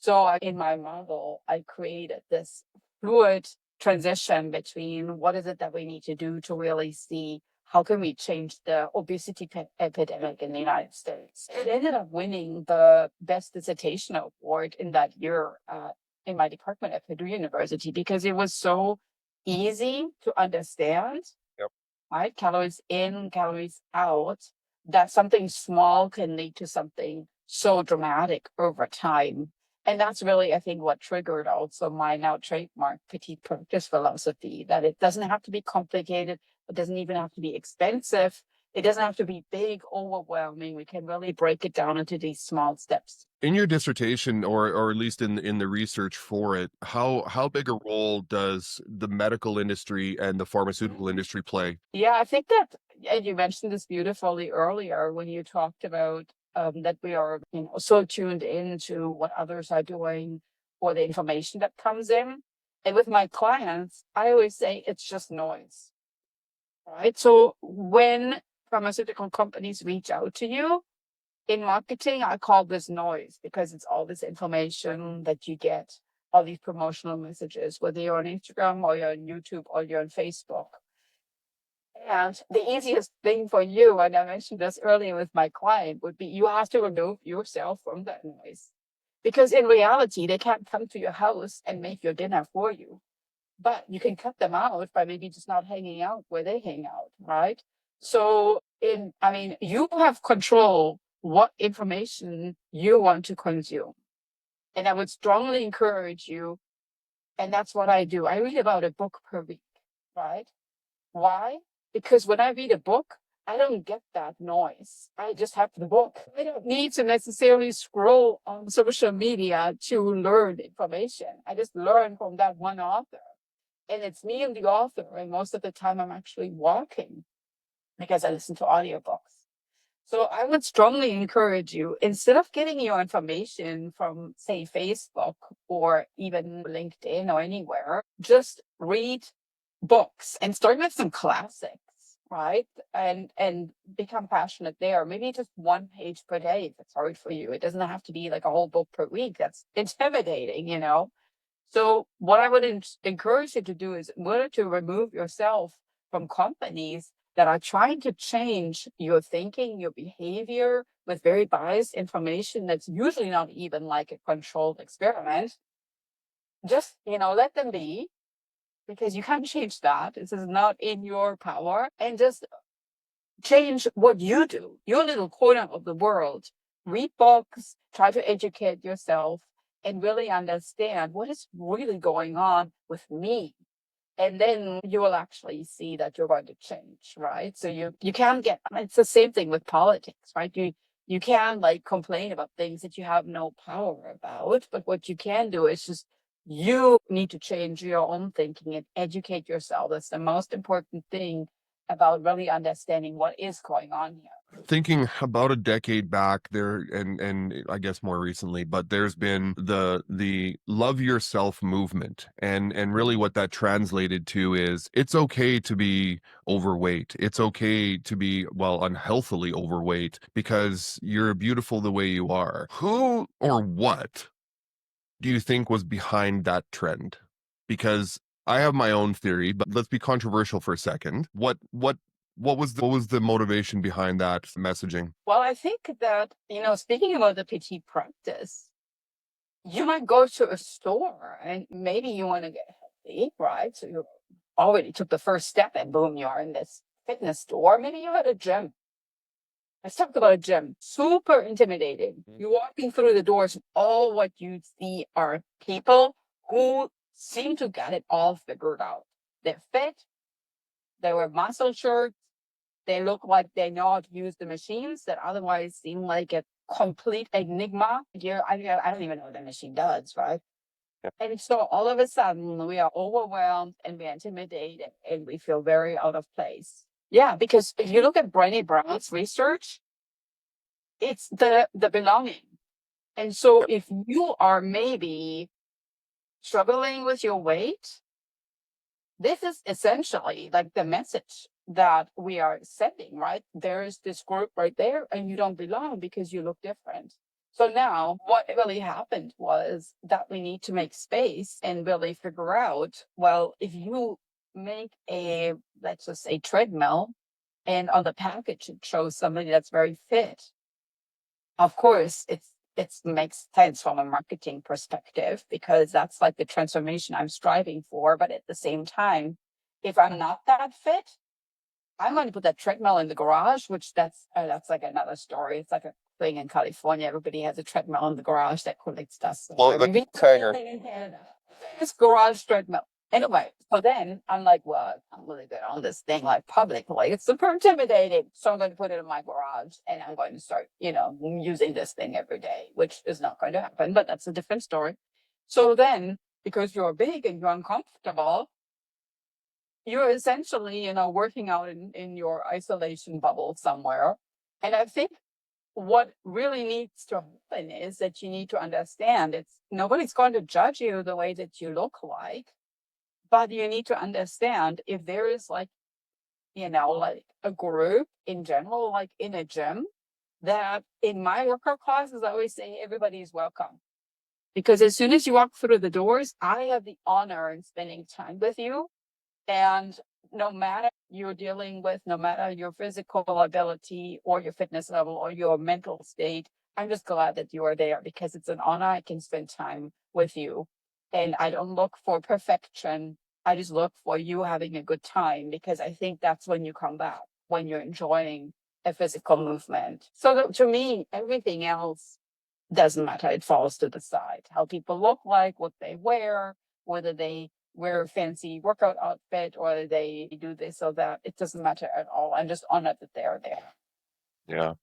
So in my model, I created this fluid transition between what is it that we need to do to really see how can we change the obesity epidemic in the United States. It ended up winning the best dissertation award in that year in my department at Purdue University because it was so easy to understand, Yep. right? Calories in, calories out, that something small can lead to something so dramatic over time. And that's really, I think, what triggered also my now trademark Petite Practice philosophy, that it doesn't have to be complicated, it doesn't even have to be expensive. It doesn't have to be big, overwhelming. We can really break it down into these small steps. In your dissertation, or at least in the research for it, how big a role does the medical industry and the pharmaceutical industry play? Yeah, I think that, and you mentioned this beautifully earlier when you talked about that we are, so tuned into what others are doing or the information that comes in. And with my clients, I always say it's just noise, right? So when pharmaceutical companies reach out to you in marketing, I call this noise because it's all this information that you get, all these promotional messages, whether you're on Instagram or you're on YouTube or you're on Facebook. And the easiest thing for you, and I mentioned this earlier with my client, would be you have to remove yourself from that noise. Because in reality, they can't come to your house and make your dinner for you. But you can cut them out by maybe just not hanging out where they hang out, right? So you have control what information you want to consume. And I would strongly encourage you, and that's what I do. I read about a book per week, right? Why? Because when I read a book, I don't get that noise. I just have the book. I don't need to necessarily scroll on social media to learn information. I just learn from that one author. And it's me and the author. And most of the time, I'm actually walking because I listen to audiobooks. So I would strongly encourage you, instead of getting your information from, say, Facebook or even LinkedIn or anywhere, just read books and start with some classics, right? And become passionate there. Maybe just one page per day if it's hard for you. It doesn't have to be like a whole book per week. That's intimidating. So what I would encourage you to do is in order to remove yourself from companies that are trying to change your thinking, your behavior with very biased information that's usually not even like a controlled experiment, just, let them be, because you can't change that. This is not in your power. And just change what you do, your little corner of the world. Read books, try to educate yourself, and really understand what is really going on with me. And then you will actually see that you're going to change, right? So you can't it's the same thing with politics, right? You can like complain about things that you have no power about, but what you can do is just you need to change your own thinking and educate yourself. That's the most important thing about really understanding what is going on here. Thinking about a decade back there, and I guess more recently, but there's been the love yourself movement, and really what that translated to is it's okay to be overweight. It's okay to be, well, unhealthily overweight, because you're beautiful the way you are. Who or what do you think was behind that trend? Because I have my own theory, but let's be controversial for a second. What was the motivation behind that messaging? Well, I think that, speaking about the Petite Practice, you might go to a store and maybe you want to get healthy, right? So you already took the first step and boom, you are in this fitness store. Maybe you're at a gym. Let's talk about a gym. Super intimidating. You're walking through the doors, all what you see are people who seem to get it all figured out. They're fit, they wear muscle shirts, they look like they know how to use the machines that otherwise seem like a complete enigma. I don't even know what the machine does, right? And so all of a sudden we are overwhelmed and we're intimidated and we feel very out of place. Yeah, because if you look at Brené Brown's research, it's the belonging. And so if you are maybe struggling with your weight, this is essentially like the message that we are sending, right? There's this group right there and you don't belong because you look different. So now what really happened was that we need to make space and really figure out, well, if you make a, let's just say, treadmill, and on the package it shows somebody that's very fit, of course it makes sense from a marketing perspective because that's like the transformation I'm striving for. But at the same time, if I'm not that fit, I'm going to put that treadmill in the garage, which that's like another story. It's like a thing in California. Everybody has a treadmill in the garage that collects dust. Well, I mean, we in Canada. It's garage treadmill. Anyway, so then I'm like, well, I'm really good on this thing like publicly. It's super intimidating. So I'm going to put it in my garage and I'm going to start, using this thing every day, which is not going to happen, but that's a different story. So then, because you're big and you're uncomfortable, you're essentially, working out in your isolation bubble somewhere. And I think what really needs to happen is that you need to understand it's nobody's going to judge you the way that you look like, but you need to understand if there is like, like a group in general, like in a gym, that in my workout classes, I always say everybody is welcome. Because as soon as you walk through the doors, I have the honor in spending time with you. And no matter you're dealing with, no matter your physical ability or your fitness level or your mental state, I'm just glad that you are there because it's an honor. I can spend time with you. And I don't look for perfection. I just look for you having a good time because I think that's when you come back, when you're enjoying a physical movement. So to me, everything else doesn't matter. It falls to the side. How people look like, what they wear, whether they wear a fancy workout outfit or they do this or that, it doesn't matter at all. I'm just honored that they're there. Yeah.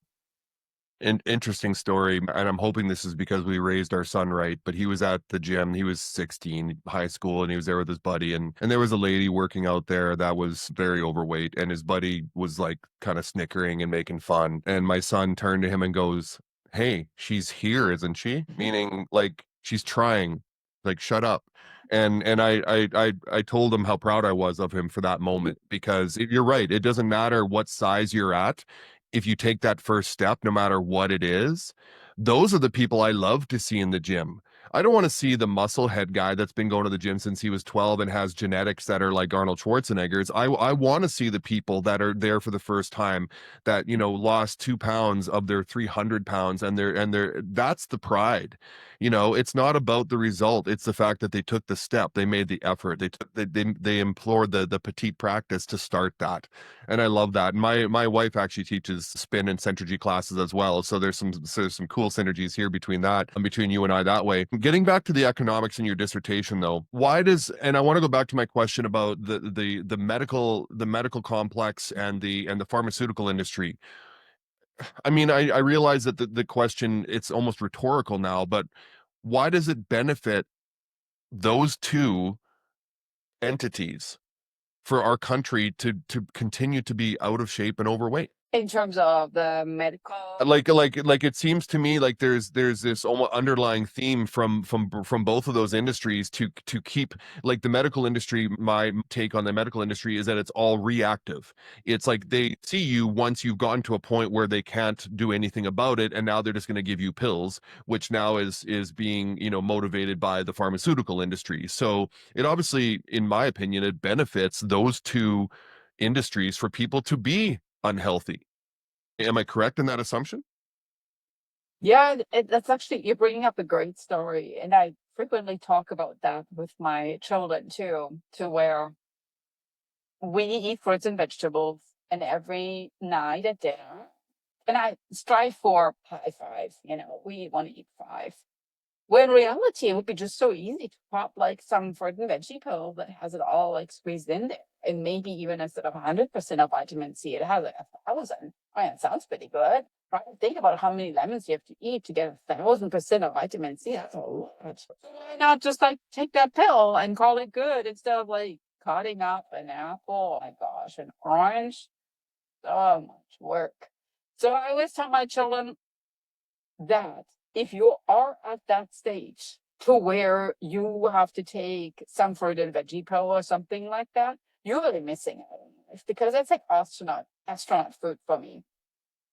Interesting story, and I'm hoping this is because we raised our son right. But he was at the gym. He was 16, high school, and he was there with his buddy. And there was a lady working out there that was very overweight, and his buddy was like kind of snickering and making fun. And my son turned to him and goes, "Hey, she's here, isn't she?" Meaning like she's trying. Like shut up. And I told him how proud I was of him for that moment because you're right. It doesn't matter what size you're at if you take that first step, no matter what it is, those are the people I love to see in the gym. I don't want to see the muscle head guy that's been going to the gym since he was 12 and has genetics that are like Arnold Schwarzenegger's. I want to see the people that are there for the first time that, lost 2 pounds of their 300 pounds and that's the pride. It's not about the result. It's the fact that they took the step, they made the effort, they implored the petite practice to start that. And I love that. My wife actually teaches spin and centrifuge classes as well. So there's some cool synergies here between that and between you and I that way. Getting back to the economics in your dissertation though, and I want to go back to my question about the medical complex and the pharmaceutical industry. I mean, I realize that the question, it's almost rhetorical now, but why does it benefit those two entities for our country to continue to be out of shape and overweight? In terms of the medical, Like it seems to me like there's this almost underlying theme from both of those industries to keep, like, the medical industry. My take on the medical industry is that it's all reactive. It's like they see you once you've gotten to a point where they can't do anything about it, and now they're just going to give you pills, which now is being, motivated by the pharmaceutical industry. So it obviously, in my opinion, it benefits those two industries for people to be unhealthy. Am I correct in that assumption? yeah, that's actually, you're bringing up a great story. And I frequently talk about that with my children too, to where we eat fruits and vegetables and every night at dinner. And I strive for five. We want to eat five. When in reality, it would be just so easy to pop like some fruit and veggie pill that has it all like squeezed in there. And maybe even instead of 100% of vitamin C, it has like 1,000. Oh, yeah, it sounds pretty good. Right? Think about how many lemons you have to eat to get 1,000% of vitamin C. That's a lot. So why not just like take that pill and call it good instead of like cutting up an apple? Oh my gosh, an orange. So much work. So I always tell my children that if you are at that stage to where you have to take some sort of veggie pill or something like that, you're really missing out on life because it's like astronaut food for me.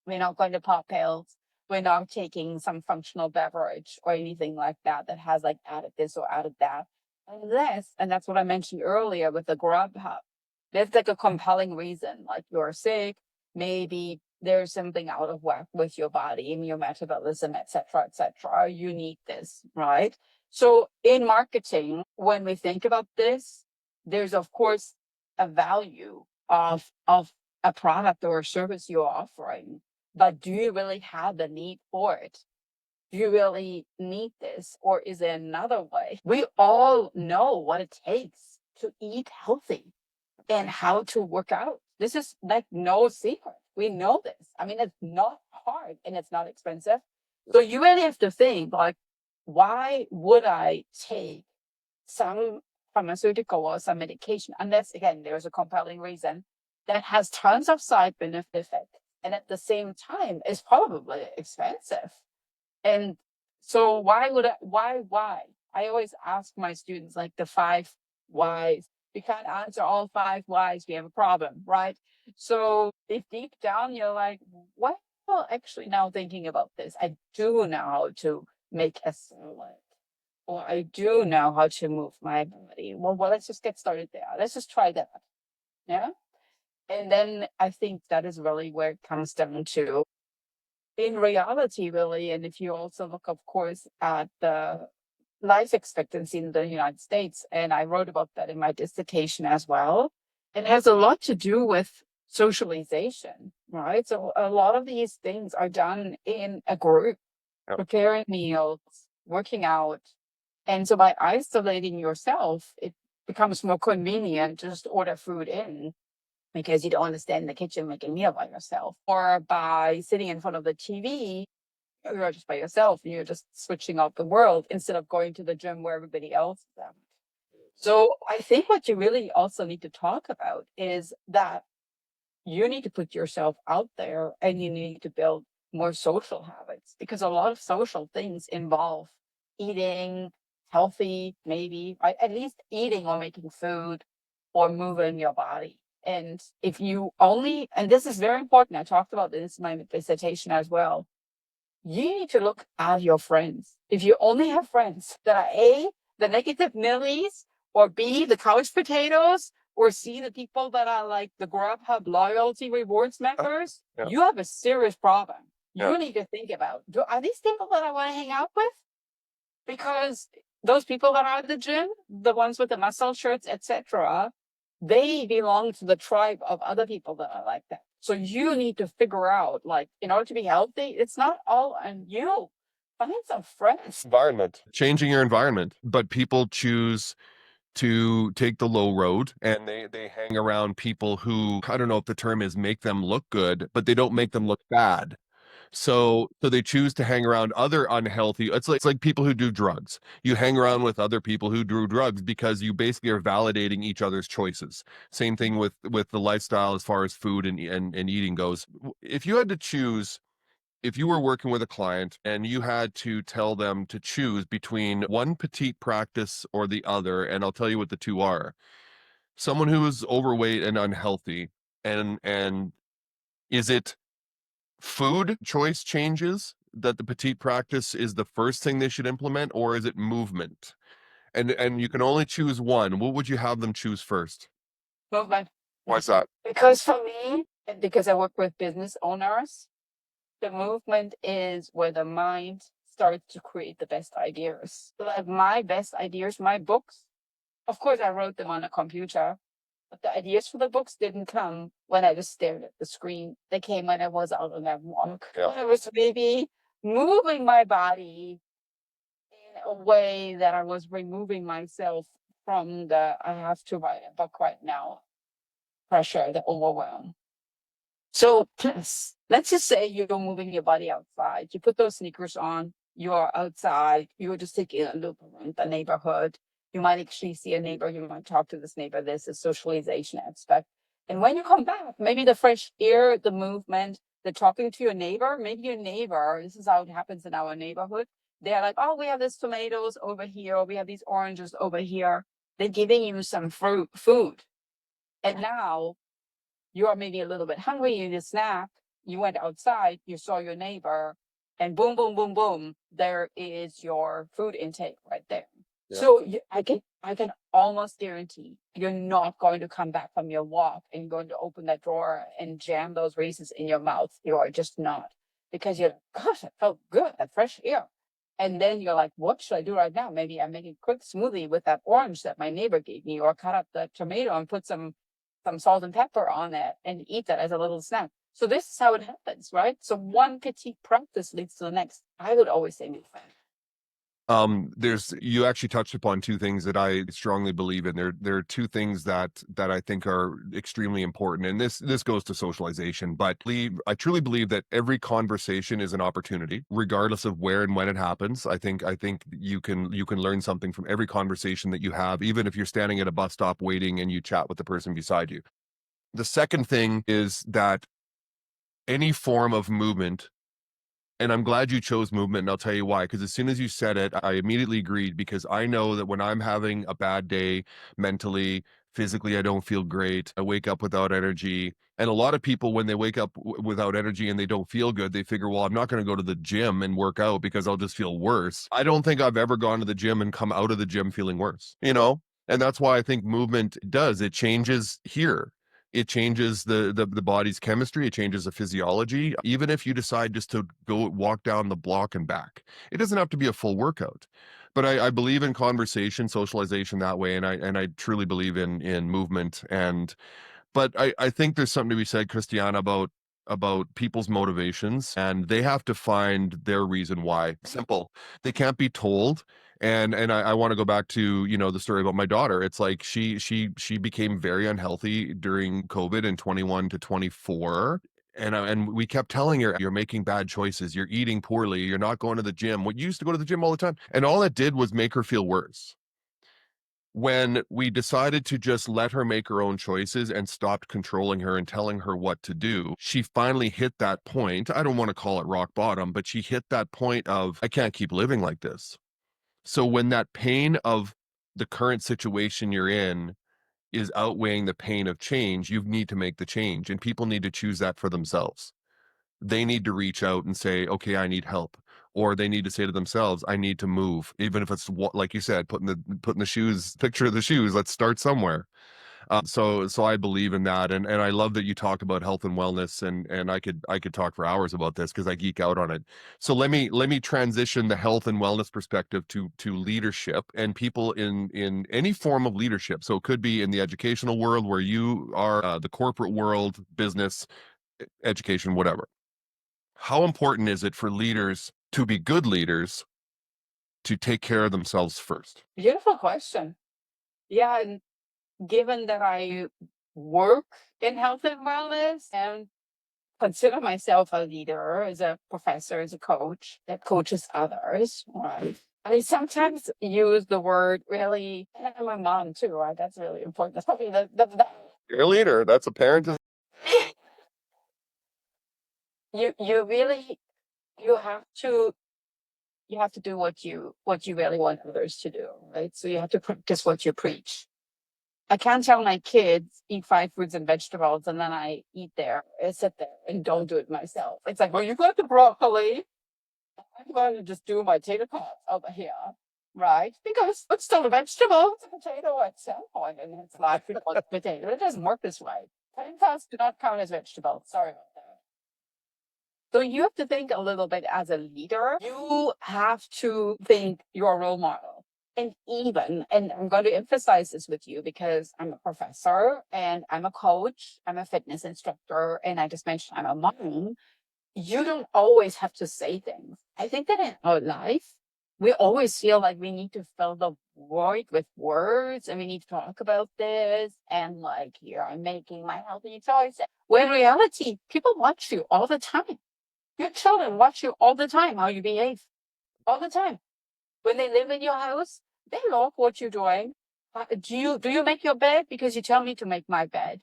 We're not going to pop pills. We're not taking some functional beverage or anything like that that has like added this or added that. Unless, and that's what I mentioned earlier with the Grubhub, there's like a compelling reason, like you're sick, maybe there's something out of whack with your body and your metabolism, etc., etc. You need this, right? So in marketing, when we think about this, there's of course a value of a product or a service you're offering, but do you really have the need for it? Do you really need this? Or is there another way? We all know what it takes to eat healthy and how to work out. This is like no secret. We know this. I mean, it's not hard and it's not expensive. So you really have to think like, why would I take some pharmaceutical or some medication unless again there's a compelling reason that has tons of side benefit and at the same time is probably expensive. And so why would why? I always ask my students like the 5 whys. We can't answer all 5 whys, we have a problem, right? So if deep down you're like, well, actually now thinking about this, I do know how to make a salad, or I do know how to move my body. Well, let's just get started there. Let's just try that. Yeah. And then I think that is really where it comes down to in reality, really. And if you also look, of course, at the life expectancy in the United States, and I wrote about that in my dissertation as well, it has a lot to do with socialization, right? So a lot of these things are done in a group, preparing meals, working out. And so by isolating yourself, it becomes more convenient to just order food in because you don't want to stand in the kitchen making a meal by yourself. Or by sitting in front of the TV, you're just by yourself and you're just switching off the world instead of going to the gym where everybody else is at. So I think what you really also need to talk about is that you need to put yourself out there and you need to build more social habits because a lot of social things involve eating healthy, maybe, right? At least eating or making food or moving your body. And if you only, and this is very important, I talked about this in my dissertation as well, you need to look at your friends. If you only have friends that are A, the negative Nellies, or B, the couch potatoes, or C, the people that are like the Grubhub loyalty rewards members, you have a serious problem. You need to think about, are these people that I want to hang out with? Because those people that are at the gym, the ones with the muscle shirts, etc., they belong to the tribe of other people that are like that. So you need to figure out, like, in order to be healthy, it's not all on you. Find some friends. Environment, changing your environment. But people choose to take the low road and they hang around people who, I don't know if the term is make them look good, but they don't make them look bad. So they choose to hang around other unhealthy. It's like people who do drugs. You hang around with other people who do drugs because you basically are validating each other's choices. Same thing with the lifestyle as far as food and eating goes. If you had to choose, if you were working with a client and you had to tell them to choose between one petite practice or the other, and I'll tell you what the two are. Someone who is overweight and unhealthy, and is it food choice changes that the petite practice is the first thing they should implement, or is it movement? And you can only choose one. What would you have them choose first? Movement. Why's that? Because for me, and because I work with business owners, the movement is where the mind starts to create the best ideas. Like my best ideas, my books, of course, I wrote them on a computer, but the ideas for the books didn't come when I just stared at the screen. They came when I was out on that walk. Yeah. I was maybe moving my body in a way that I was removing myself from the I have to write a book right now pressure, the overwhelm. So plus, let's just say you're moving your body outside. You put those sneakers on, you're outside, you're just taking a loop around the neighborhood. You might actually see a neighbor, you might talk to this neighbor. There's a socialization aspect. And when you come back, maybe the fresh air, the movement, the talking to your neighbor, maybe your neighbor, this is how it happens in our neighborhood. They're like, oh, we have these tomatoes over here, or we have these oranges over here. They're giving you some food. And now you are maybe a little bit hungry, you need a snack, you went outside, you saw your neighbor, and boom, boom, boom, boom, there is your food intake right there. Yeah. So I can almost guarantee you're not going to come back from your walk and you're going to open that drawer and jam those raisins in your mouth. You are just not, because you're like, gosh, I felt good, that fresh air. And then you're like, what should I do right now? Maybe I make a quick smoothie with that orange that my neighbor gave me, or cut up the tomato and put some salt and pepper on it and eat that as a little snack. So this is how it happens, right? So one petite practice leads to the next. I would always say movement. You actually touched upon two things that I strongly believe in. There are two things that I think are extremely important, and this goes to socialization. But I truly believe that every conversation is an opportunity, regardless of where and when it happens. I think you can learn something from every conversation that you have, even if you're standing at a bus stop waiting and you chat with the person beside you. The second thing is that any form of movement, and I'm glad you chose movement, and I'll tell you why. Because as soon as you said it, I immediately agreed, because I know that when I'm having a bad day mentally, physically, I don't feel great. I wake up without energy. And a lot of people, when they wake up without energy and they don't feel good, they figure, well, I'm not going to go to the gym and work out because I'll just feel worse. I don't think I've ever gone to the gym and come out of the gym feeling worse, you know? And that's why I think movement does. It changes here. It changes the body's chemistry. It changes the physiology. Even if you decide just to go walk down the block and back, it doesn't have to be a full workout. But I believe in conversation, socialization that way, and I truly believe in movement. And but I think there's something to be said, Christiane, about people's motivations, and they have to find their reason why. Simple. They can't be told. And I want to go back to, the story about my daughter. It's like she became very unhealthy during COVID in 21 to 24. And we kept telling her, you're making bad choices, you're eating poorly, you're not going to the gym. What, you used to go to the gym all the time. And all it did was make her feel worse. When we decided to just let her make her own choices and stopped controlling her and telling her what to do, she finally hit that point. I don't want to call it rock bottom, but she hit that point of, I can't keep living like this. So when that pain of the current situation you're in is outweighing the pain of change, you need to make the change, and people need to choose that for themselves. They need to reach out and say, okay, I need help. Or they need to say to themselves, I need to move. Even if it's, like you said, putting the shoes, picture of the shoes, let's start somewhere. So I believe in that. And I love that you talk about health and wellness, and I could talk for hours about this because I geek out on it. So let me transition the health and wellness perspective to leadership and people in any form of leadership. So it could be in the educational world where you are, the corporate world, business, education, whatever. How important is it for leaders to be good leaders to take care of themselves first? Beautiful question. Yeah, and given that I work in health and wellness and consider myself a leader, as a professor, as a coach that coaches others, right? I sometimes use the word really, and my mom too, right? That's really important. That's probably You're a leader. That's a parent. you really you have to you have to do what you really want others to do, right? So you have to practice what you preach. I can't tell my kids eat 5 fruits and vegetables and then I eat there and sit there and don't do it myself. It's like, well, you got the broccoli. I'm going to just do my potato tots over here, right? Because it's still a vegetable. It's a potato at some point in its life. We want a potato. It doesn't work this way. Potato tots do not count as vegetables. Sorry about that. So you have to think a little bit as a leader. You have to think you're a role model. And I'm going to emphasize this with you because I'm a professor and I'm a coach, I'm a fitness instructor, and I just mentioned I'm a mom. You don't always have to say things. I think that in our life, we always feel like we need to fill the void with words and we need to talk about this and like, here I'm making my healthy choice. When in reality, people watch you all the time. Your children watch you all the time, how you behave, all the time. When they live in your house, they love what you're doing. Do you make your bed because you tell me to make my bed?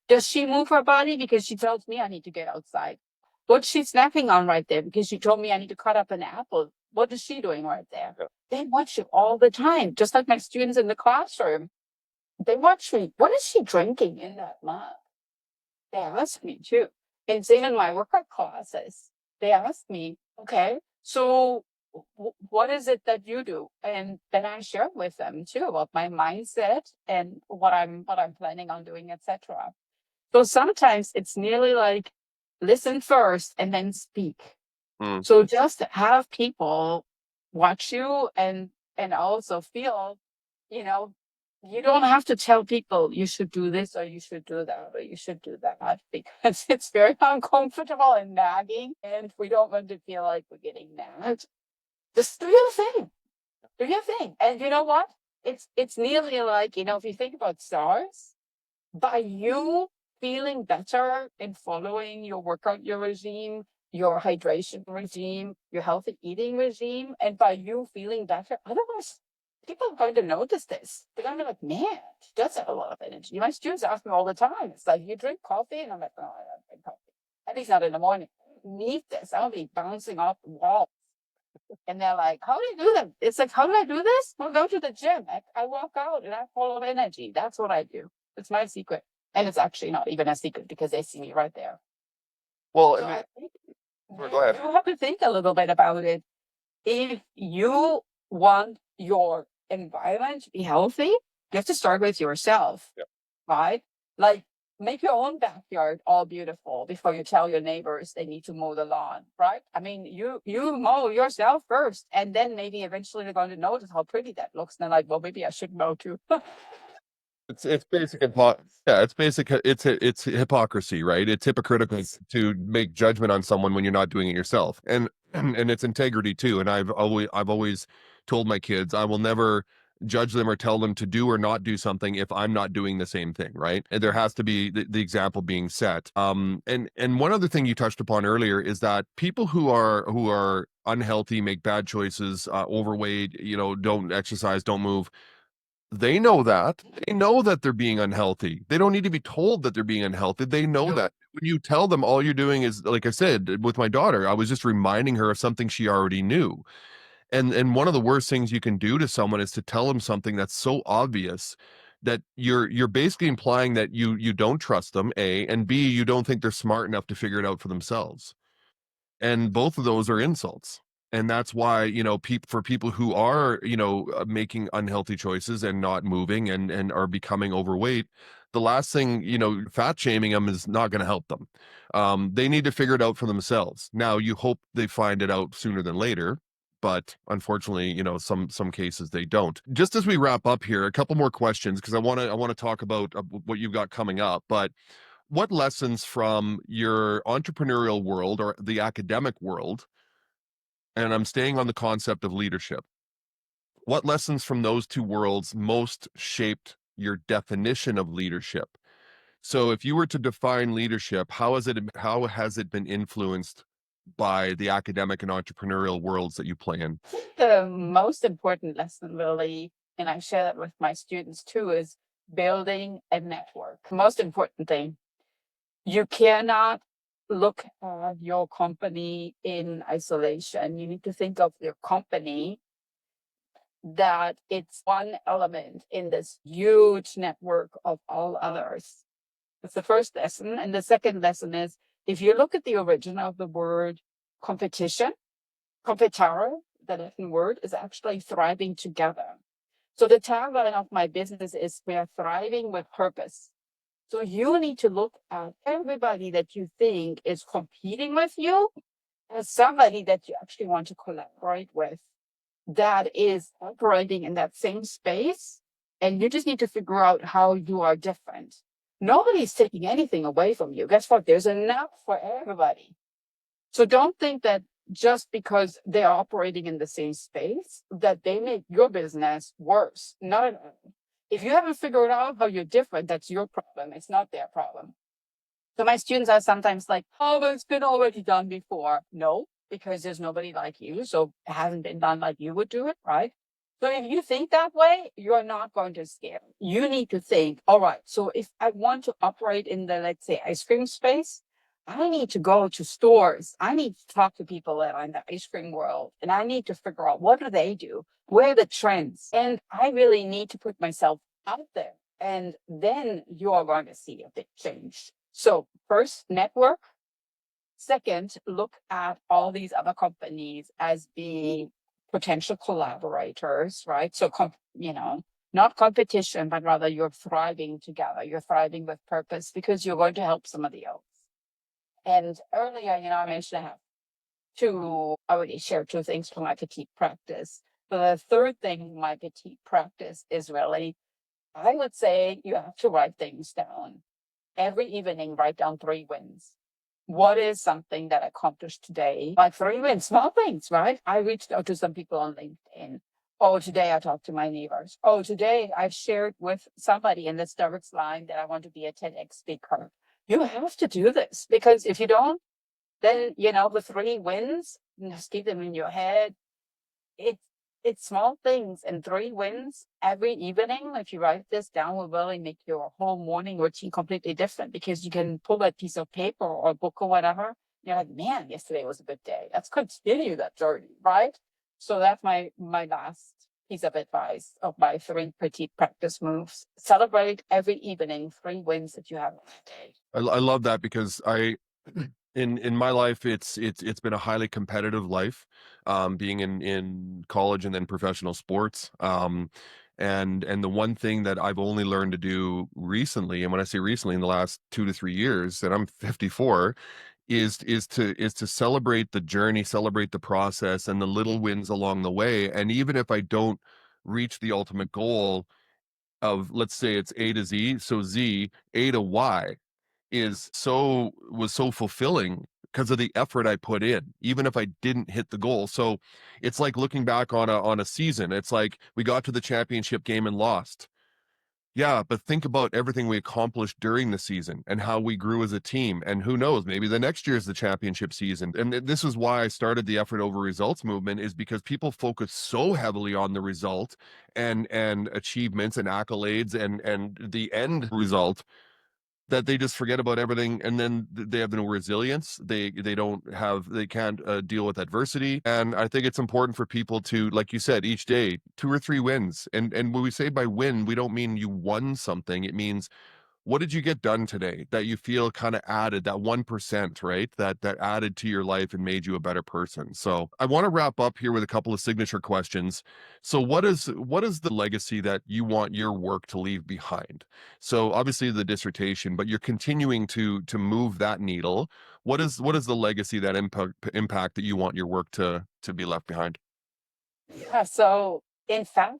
Does she move her body because she tells me I need to get outside? What's she snacking on right there because she told me I need to cut up an apple? What is she doing right there? Yeah. They watch you all the time, just like my students in the classroom. They watch me. What is she drinking in that mug? They ask me too. And same in my workout classes. They ask me, okay, so what is it that you do? And then I share with them too about my mindset and what I'm planning on doing, etc. So sometimes it's nearly like listen first and then speak. Mm. So just have people watch you and also feel, you know, you don't have to tell people you should do this or you should do that or you should do that because it's very uncomfortable and nagging and we don't want to feel like we're getting nagged. Just do your thing. Do you think? And you know what? It's nearly like, if you think about stars, by you feeling better in following your workout, your regime, your hydration regime, your healthy eating regime, and by you feeling better, otherwise people are going to notice this. They're going to be like, man, she does have a lot of energy. My students ask me all the time. It's like, you drink coffee? And I'm like, no, I don't drink coffee. At least not in the morning. I need this. I'll be bouncing off the wall. And they're like, how do you do that? It's like, how do I do this? Well, go to the gym. I walk out and I'm full of energy. That's what I do. It's my secret. And it's actually not even a secret because they see me right there. Well, So I think go ahead. you have to think a little bit about it. If you want your environment to be healthy, you have to start with yourself, Yep. right? Like, make your own backyard all beautiful before you tell your neighbors they need to mow the lawn, right? I mean, you mow yourself first, and then maybe eventually they're going to notice how pretty that looks, and they're like, well, maybe I should mow too. It's basic yeah, it's basic it's hypocrisy, right? It's hypocritical to make judgment on someone when you're not doing it yourself. And it's integrity too. And I've always told my kids I will never judge them or tell them to do or not do something if I'm not doing the same thing, right? And there has to be the example being set. And one other thing you touched upon earlier is that people who are unhealthy, make bad choices, overweight, don't exercise, don't move, they know that. They know that they're being unhealthy. They don't need to be told that they're being unhealthy. They know that. When you tell them, all you're doing is, like I said, with my daughter, I was just reminding her of something she already knew. And one of the worst things you can do to someone is to tell them something that's so obvious that you're basically implying that you don't trust them, A, and B, you don't think they're smart enough to figure it out for themselves. And both of those are insults. And that's why, for people who are, making unhealthy choices and not moving and are becoming overweight, the last thing, fat shaming them is not going to help them. They need to figure it out for themselves. Now, you hope they find it out sooner than later, but unfortunately, some cases they don't. Just as we wrap up here, a couple more questions because I want to talk about what you've got coming up. But what lessons from your entrepreneurial world or the academic world, and I'm staying on the concept of leadership, what lessons from those two worlds most shaped your definition of leadership? So if you were to define leadership, how has it been influenced by the academic and entrepreneurial worlds that you play in? The most important lesson, really, and I share that with my students too, is building a network. The most important thing, you cannot look at your company in isolation. You need to think of your company that it's one element in this huge network of all others. That's the first lesson. And the second lesson is, if you look at the origin of the word competition, competare, the Latin word, is actually thriving together. So the tagline of my business is, we are thriving with purpose. So you need to look at everybody that you think is competing with you as somebody that you actually want to collaborate with, that is operating in that same space. And you just need to figure out how you are different. Nobody's taking anything away from you. Guess what? There's enough for everybody. So don't think that just because they are operating in the same space, that they make your business worse. Not at all. If you haven't figured out how you're different, that's your problem. It's not their problem. So my students are sometimes like, oh, but it's been already done before. No, because there's nobody like you. So it hasn't been done like you would do it, right? So if you think that way, you're not going to scale. You need to think, all right, so if I want to operate in the, let's say, ice cream space, I need to go to stores. I need to talk to people that are in the ice cream world. And I need to figure out, what do they do? Where are the trends? And I really need to put myself out there. And then you are going to see a big change. So first, network. Second, look at all these other companies as being potential collaborators, right? So, not competition, but rather you're thriving together. You're thriving with purpose because you're going to help somebody else. And earlier, I mentioned I have already shared two things from my petite practice. The third thing in my petite practice is really, I would say you have to write things down. Every evening, write down 3 wins. What is something that I accomplished today? Like 3 wins, small things, right? I reached out to some people on LinkedIn. Oh, today I talked to my neighbors. Oh, today I've shared with somebody in this direct line that I want to be a TEDx speaker. You have to do this because if you don't, then, the 3 wins, just keep them in your head. It's it's small things and 3 wins every evening. If you write this down, will really make your whole morning routine completely different because you can pull a piece of paper or a book or whatever. You're like, man, yesterday was a good day. Let's continue that journey, right? So that's my last piece of advice of my 3 petite practice moves. Celebrate every evening 3 wins that you have on that day. I love that because in my life it's been a highly competitive life, being in college and then professional sports. And the one thing that I've only learned to do recently, and when I say recently, in the last 2 to 3 years, and I'm 54, is to celebrate the journey, celebrate the process and the little wins along the way. And even if I don't reach the ultimate goal of, let's say it's A to Z, so Z, A to Y was so fulfilling because of the effort I put in, even if I didn't hit the goal. So it's like looking back on a season. It's like we got to the championship game and lost. Yeah, but think about everything we accomplished during the season and how we grew as a team. And who knows, maybe the next year is the championship season. And this is why I started the effort over results movement, is because people focus so heavily on the result and achievements and accolades and the end result that they just forget about everything, and then they have no resilience. They can't deal with adversity. And I think it's important for people to, like you said, each day 2 or 3 wins. And when we say by win, we don't mean you won something. It means, what did you get done today that you feel kind of added that 1%, right? That added to your life and made you a better person. So I want to wrap up here with a couple of signature questions. So what is the legacy that you want your work to leave behind? So obviously the dissertation, but you're continuing to move that needle. What is the legacy, that impact that you want your work to be left behind? Yeah, so in fact,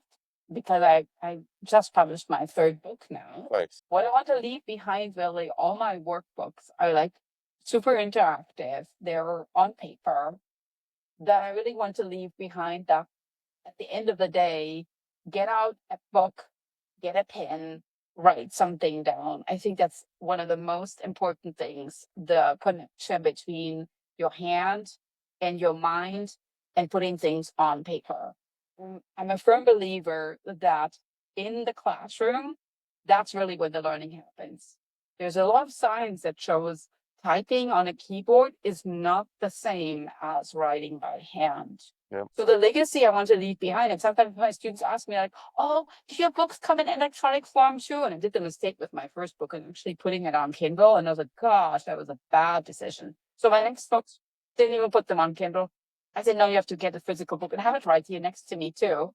because I just published my third book now, Nice. what I want to leave behind really, all my workbooks are like super interactive. They're on paper that I really want to leave behind that at the end of the day, get out a book, get a pen, write something down. I think that's one of the most important things, the connection between your hand and your mind and putting things on paper. I'm a firm believer that in the classroom, that's really where the learning happens. There's a lot of science that shows typing on a keyboard is not the same as writing by hand. Yeah. So the legacy I want to leave behind, and sometimes my students ask me like, "Oh, do your books come in electronic form too?" And I did the mistake with my first book and actually putting it on Kindle, and I was like, "Gosh, that was a bad decision." So my next books didn't even put them on Kindle. I said, "No, you have to get a physical book and have it right here next to me too."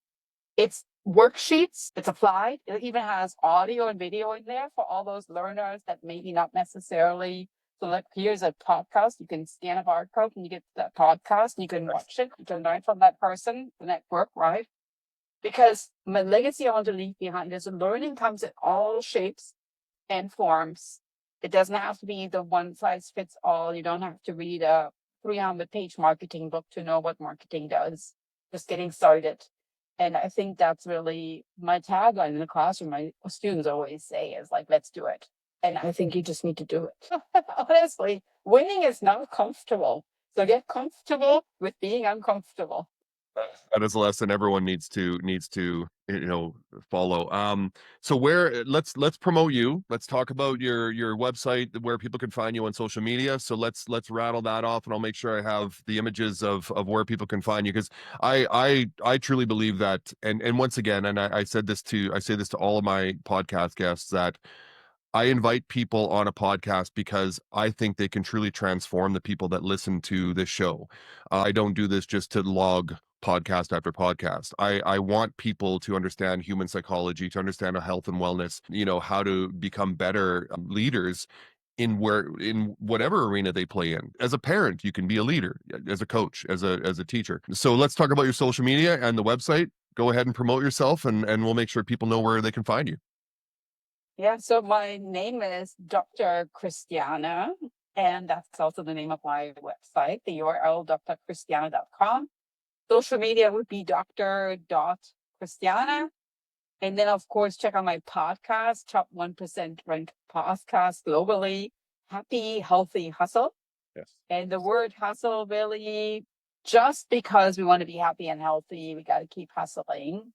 It's worksheets, it's applied. It even has audio and video in there for all those learners that maybe not necessarily. So like, here's a podcast. You can scan a barcode and you get that podcast and you can watch it. You can learn from that person, the network, right? Because my legacy I want to leave behind is learning comes in all shapes and forms. It doesn't have to be the one size fits all. You don't have to read a 300-page marketing book to know what marketing does. Just getting started. And I think that's really my tagline in the classroom. My students always say is like, let's do it. And I think you just need to do it. Honestly, winning is not comfortable. So get comfortable with being uncomfortable. That is a lesson everyone needs to follow. So let's promote you. Let's talk about your website, where people can find you on social media. So let's rattle that off, and I'll make sure I have the images of where people can find you, because I truly believe that. And once again, and I say this to all of my podcast guests, that I invite people on a podcast because I think they can truly transform the people that listen to this show. I don't do this just to log podcast after podcast. I want people to understand human psychology, to understand health and wellness, how to become better leaders in whatever arena they play in. As a parent, you can be a leader; as a coach, as a teacher. So let's talk about your social media and the website. Go ahead and promote yourself, and we'll make sure people know where they can find you. Yeah, so my name is Dr. Christiane, and that's also the name of my website, the URL drchristiane.com. Social media would be Dr. Christiane. And then, of course, check out my podcast, Top 1% Ranked Podcast globally, Happy, Healthy Hustle. Yes. And the word hustle really, just because we want to be happy and healthy, we got to keep hustling.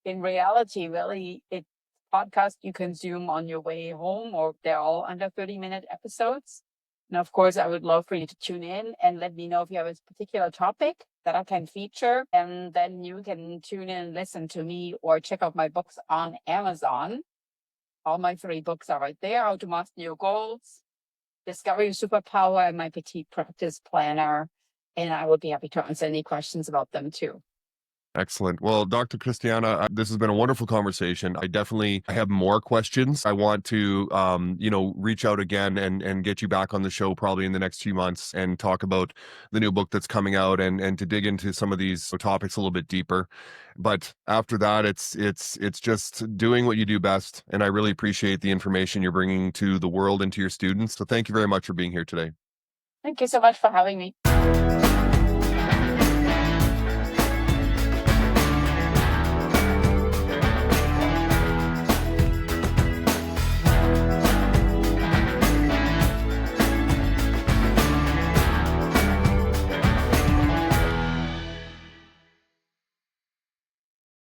In reality, really, it's podcast you consume on your way home, or they're all under 30-minute episodes. And of course, I would love for you to tune in and let me know if you have a particular topic that I can feature. And then you can tune in and listen to me or check out my books on Amazon. All my 3 books are right there: How to Master Your Goals, Discover Your Superpower, and my Petite Practice Planner. And I would be happy to answer any questions about them too. Excellent. Well, Dr. Christiana, this has been a wonderful conversation. I have more questions. I want to, reach out again and get you back on the show probably in the next few months and talk about the new book that's coming out and to dig into some of these topics a little bit deeper. But after that, it's just doing what you do best. And I really appreciate the information you're bringing to the world and to your students. So thank you very much for being here today. Thank you so much for having me.